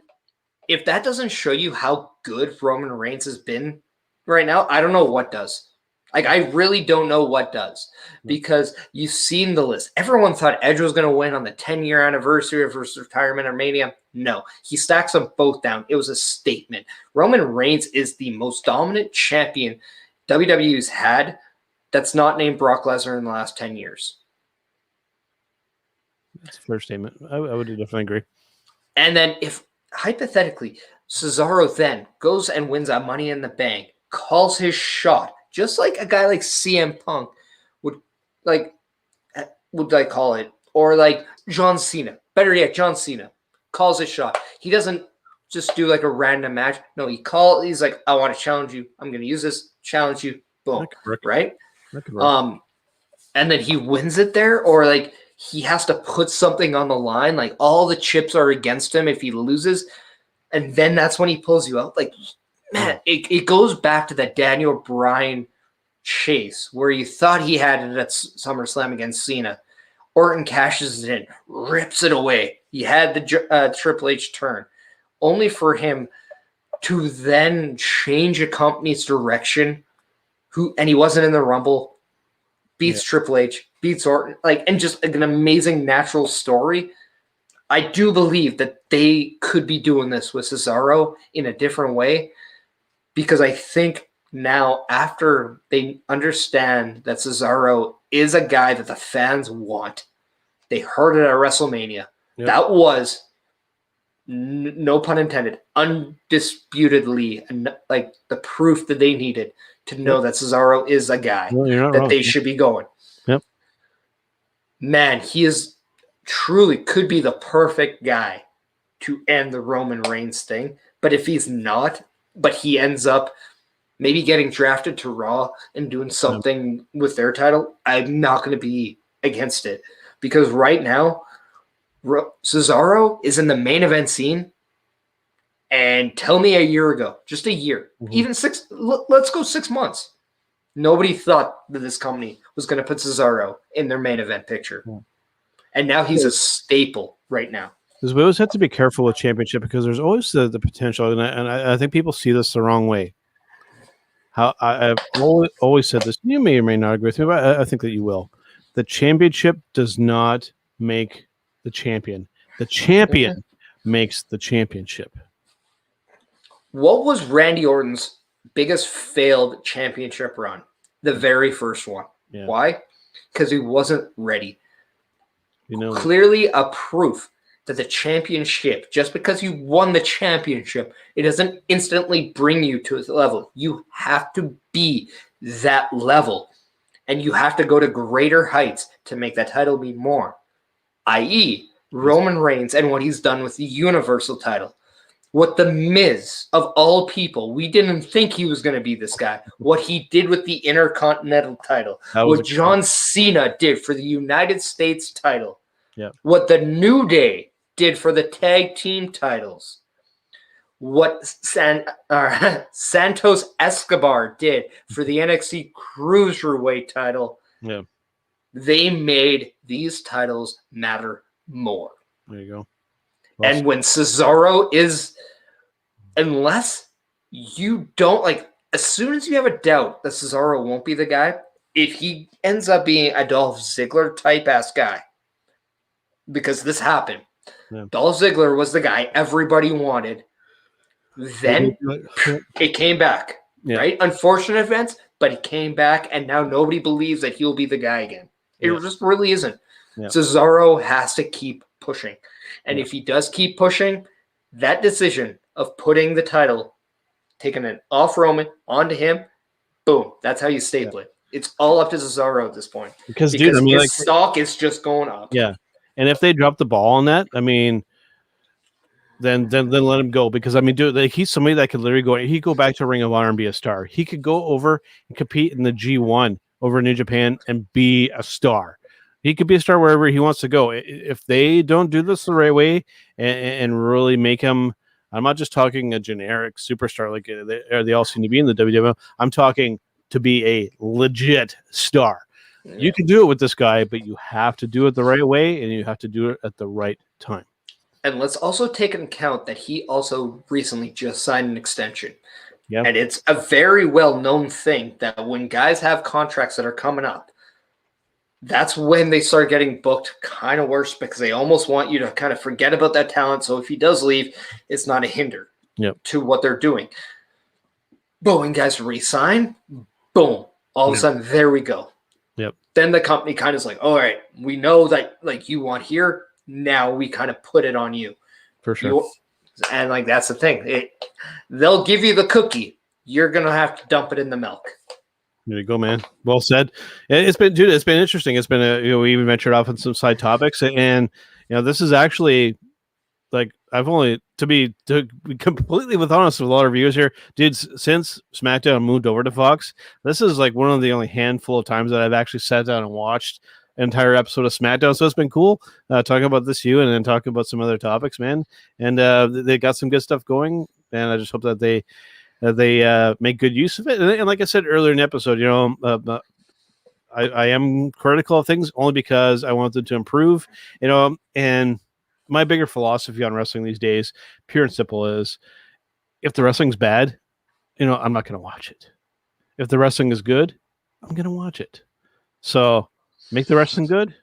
[SPEAKER 2] if that doesn't show you how good Roman Reigns has been right now, I don't know what does. Like, I really don't know what does because you've seen the list. Everyone thought Edge was going to win on the 10-year anniversary of his retirement or Mania. No, he stacks them both down. It was a statement. Roman Reigns is the most dominant champion WWE's had that's not named Brock Lesnar in the last 10 years.
[SPEAKER 1] That's a fair statement. I would definitely agree.
[SPEAKER 2] And then if, hypothetically, Cesaro then goes and wins a Money in the Bank, calls his shot, just like a guy like CM Punk would, like, would I call it? Or like John Cena. Better yet, John Cena calls his shot. He doesn't just do like a random match. No, he's like, I want to challenge you. I'm going to use this, challenge you. Boom. Right?
[SPEAKER 1] That could work.
[SPEAKER 2] And then he wins it there, or like he has to put something on the line. Like all the chips are against him if he loses. And then that's when he pulls you out. Like, man, it goes back to that Daniel Bryan chase where you thought he had it at SummerSlam against Cena. Orton cashes it in, rips it away. He had the Triple H turn, only for him to then change a company's direction. And he wasn't in the Rumble, beats Triple H, beats Orton, and just an amazing natural story. I do believe that they could be doing this with Cesaro in a different way, because I think now, after they understand that Cesaro is a guy that the fans want, they heard it at WrestleMania. Yep. That was, no pun intended, undisputedly like the proof that they needed to know that Cesaro is a guy that they should be going.
[SPEAKER 1] Yep.
[SPEAKER 2] Man, he is truly could be the perfect guy to end the Roman Reigns thing. But if he's not, but he ends up maybe getting drafted to Raw and doing something with their title, I'm not going to be against it. Because right now, Cesaro is in the main event scene. And tell me a year ago, just a year, even let's go 6 months. Nobody thought that this company was going to put Cesaro in their main event picture. Yeah. And now he's a staple right now.
[SPEAKER 1] Because we always have to be careful with championship, because there's always the potential, and I think people see this the wrong way. How I've always said this, you may or may not agree with me, but I think that you will. The championship does not make the champion. The champion makes the championship.
[SPEAKER 2] What was Randy Orton's biggest failed championship run? The very first one. Yeah. Why? Because he wasn't ready. Clearly a proof that the championship, just because you won the championship, it doesn't instantly bring you to the level. You have to be that level, and you have to go to greater heights to make that title mean more, i.e. Roman Reigns and what he's done with the Universal title. What the Miz, of all people, we didn't think he was going to be this guy. What he did with the Intercontinental title. What John Cena did for the United States title.
[SPEAKER 1] Yeah.
[SPEAKER 2] What the New Day did for the tag team titles. What Santos Escobar did for the NXT Cruiserweight title.
[SPEAKER 1] Yeah.
[SPEAKER 2] They made these titles matter more.
[SPEAKER 1] There you go.
[SPEAKER 2] And when Cesaro is, unless you don't, as soon as you have a doubt that Cesaro won't be the guy, if he ends up being a Dolph Ziggler type ass guy, because this happened. Yeah. Dolph Ziggler was the guy everybody wanted. Then it came back, right? Unfortunate events, but it came back, and now nobody believes that he'll be the guy again. It just really isn't. Yeah. Cesaro has to keep pushing. And if he does keep pushing, that decision of putting the title, taking it off Roman, onto him, boom, that's how you staple it. It's all up to Cesaro at this point.
[SPEAKER 1] Because dude,
[SPEAKER 2] his stock is just going up.
[SPEAKER 1] Yeah. And if they drop the ball on that, then let him go. Because dude, he's somebody that could literally go. He could go back to Ring of Honor and be a star. He could go over and compete in the G1 over in New Japan and be a star. He could be a star wherever he wants to go. If they don't do this the right way and really make him, I'm not just talking a generic superstar like they all seem to be in the WWE. I'm talking to be a legit star. Yeah. You can do it with this guy, but you have to do it the right way, and you have to do it at the right time.
[SPEAKER 2] And let's also take into account that he also recently just signed an extension.
[SPEAKER 1] Yeah.
[SPEAKER 2] And it's a very well-known thing that when guys have contracts that are coming up, that's when they start getting booked kind of worse, because they almost want you to kind of forget about that talent. So if he does leave, it's not a hinder to what they're doing. But when guys re-sign, boom, all of a sudden, there we go.
[SPEAKER 1] Yep.
[SPEAKER 2] Then the company kind of is like, all right, we know that you want here. Now we kind of put it on you.
[SPEAKER 1] For sure.
[SPEAKER 2] And that's the thing. They'll give you the cookie. You're going to have to dump it in the milk.
[SPEAKER 1] There you go, man. Well said. It's been, dude. It's been interesting. It's been we even ventured off on some side topics, and this is actually like I've only to be completely honest with a lot of viewers here, dude. Since SmackDown moved over to Fox, this is like one of the only handful of times that I've actually sat down and watched an entire episode of SmackDown. So it's been cool talking about this and then talking about some other topics, man. And they got some good stuff going, and I just hope that they make good use of it. And like I said earlier in the episode, I am critical of things only because I want them to improve, and my bigger philosophy on wrestling these days, pure and simple, is if the wrestling's bad, I'm not going to watch it. If the wrestling is good, I'm going to watch it. So make the wrestling good,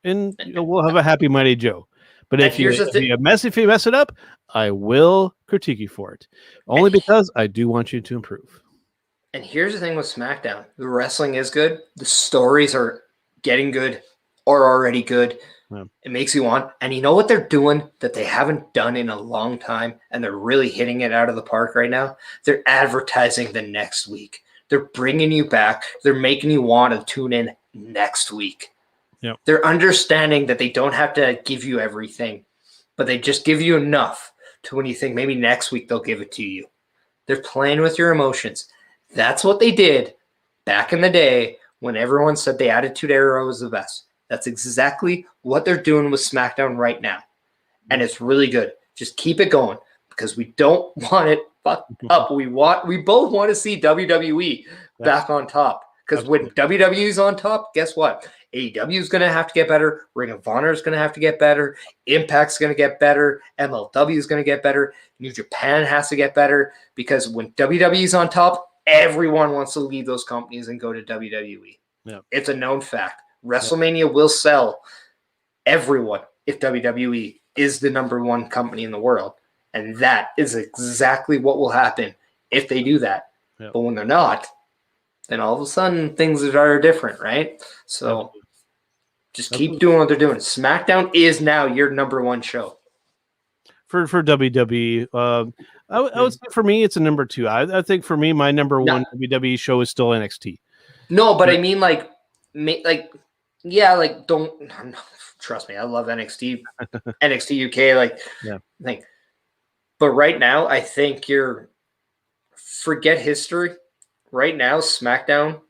[SPEAKER 1] and we'll have a happy Mighty Joe. But if you mess it up, I will critique you for it. Only because I do want you to improve.
[SPEAKER 2] And here's the thing with SmackDown. The wrestling is good. The stories are getting good or already good. Yeah. It makes you want. And you know what they're doing that they haven't done in a long time, and they're really hitting it out of the park right now? They're advertising the next week. They're bringing you back. They're making you want to tune in next week.
[SPEAKER 1] Yep.
[SPEAKER 2] They're understanding that they don't have to give you everything, but they just give you enough to when you think maybe next week they'll give it to you. They're playing with your emotions. That's what they did back in the day when everyone said the Attitude Era was the best. That's exactly what they're doing with SmackDown right now. And it's really good. Just keep it going because we don't want it fucked up. We both want to see WWE back on top. Because when WWE's on top, guess what? AEW is going to have to get better. Ring of Honor is going to have to get better. Impact's going to get better. MLW is going to get better. New Japan has to get better. Because when WWE's on top, everyone wants to leave those companies and go to WWE.
[SPEAKER 1] Yeah.
[SPEAKER 2] It's a known fact. WrestleMania will sell everyone if WWE is the number one company in the world. And that is exactly what will happen if they do that.
[SPEAKER 1] Yeah.
[SPEAKER 2] But when they're not, then all of a sudden things are different, right? So just keep doing what they're doing. SmackDown is now your number one show.
[SPEAKER 1] For WWE, I would say for me, it's a number two. I think for me, my number one WWE show is still NXT.
[SPEAKER 2] No, but I mean, don't trust me. I love NXT, NXT UK, but right now, I think forget history. Right now, SmackDown,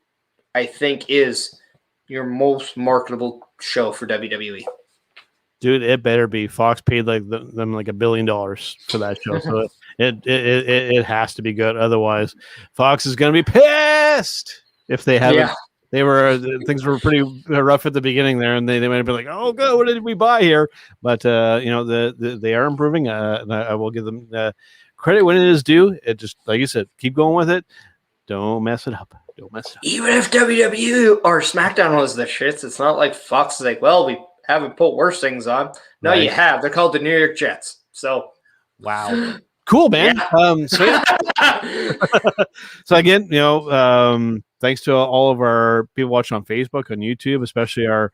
[SPEAKER 2] I think, is your most marketable show for WWE.
[SPEAKER 1] Dude, it better be. Fox paid them like $1 billion for that show, so it has to be good. Otherwise, Fox is going to be pissed if they haven't. Yeah. Things were pretty rough at the beginning there, and they might have been like, "Oh God, what did we buy here?" But they are improving. And I will give them credit when it is due. It just, like you said, keep going with it. Don't mess it up.
[SPEAKER 2] Even if WWE or SmackDown was the shits, it's not like Fox is like, well, we haven't put worse things on. No, right. You have. They're called the New York Jets. So,
[SPEAKER 1] wow, cool, man. Yeah. So again, thanks to all of our people watching on Facebook, on YouTube, especially our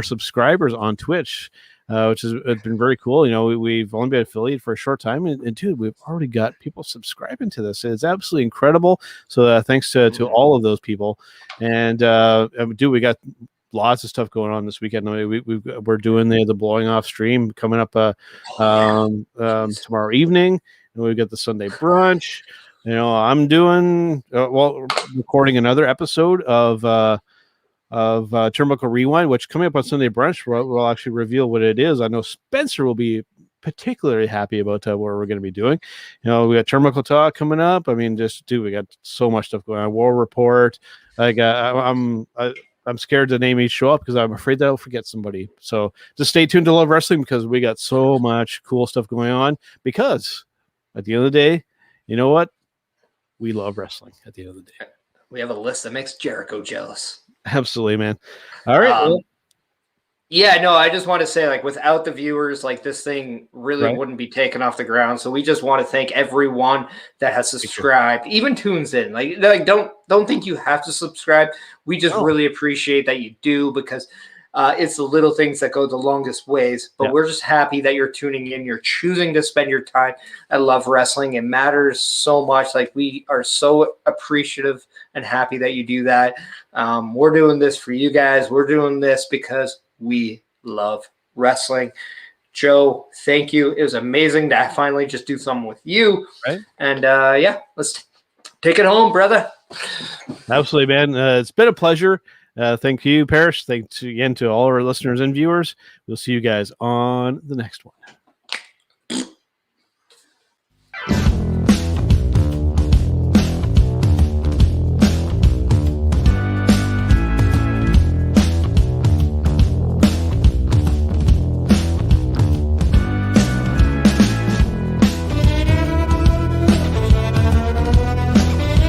[SPEAKER 1] subscribers on Twitch. Which has been very cool. We've only been affiliated for a short time, and dude, we've already got people subscribing to this. It's absolutely incredible. So thanks to all of those people. And dude, we got lots of stuff going on this weekend. We're doing the blowing off stream coming up tomorrow evening, and we've got the Sunday brunch. I'm doing recording another episode of Turnbuckle Rewind, which coming up on Sunday brunch, we'll actually reveal what it is. I know Spencer will be particularly happy about what we're going to be doing. We got Turnbuckle Talk coming up. I mean, we got so much stuff going on. War Report. I'm scared to name each show up because I'm afraid that I'll forget somebody. So just stay tuned to Love Wrestling because we got so much cool stuff going on. Because at the end of the day, you know what? We love wrestling. At the end of the day,
[SPEAKER 2] we have a list that makes Jericho jealous.
[SPEAKER 1] Absolutely, man. All right.
[SPEAKER 2] I just want to say, without the viewers, this thing really wouldn't be taken off the ground. So we just want to thank everyone that has subscribed, even tunes in. Don't think you have to subscribe. We just really appreciate that you do because It's the little things that go the longest ways. But we're just happy that you're tuning in. You're choosing to spend your time. I love wrestling. It matters so much. Like, we are so appreciative and happy that you do that. We're doing this for you guys. We're doing this because we love wrestling. Joe, thank you. It was amazing to finally just do something with you.
[SPEAKER 1] Right.
[SPEAKER 2] And let's take it home, brother.
[SPEAKER 1] Absolutely, man. It's been a pleasure. Thank you, Parrish. Thanks again to all our listeners and viewers. We'll see you guys on the next one.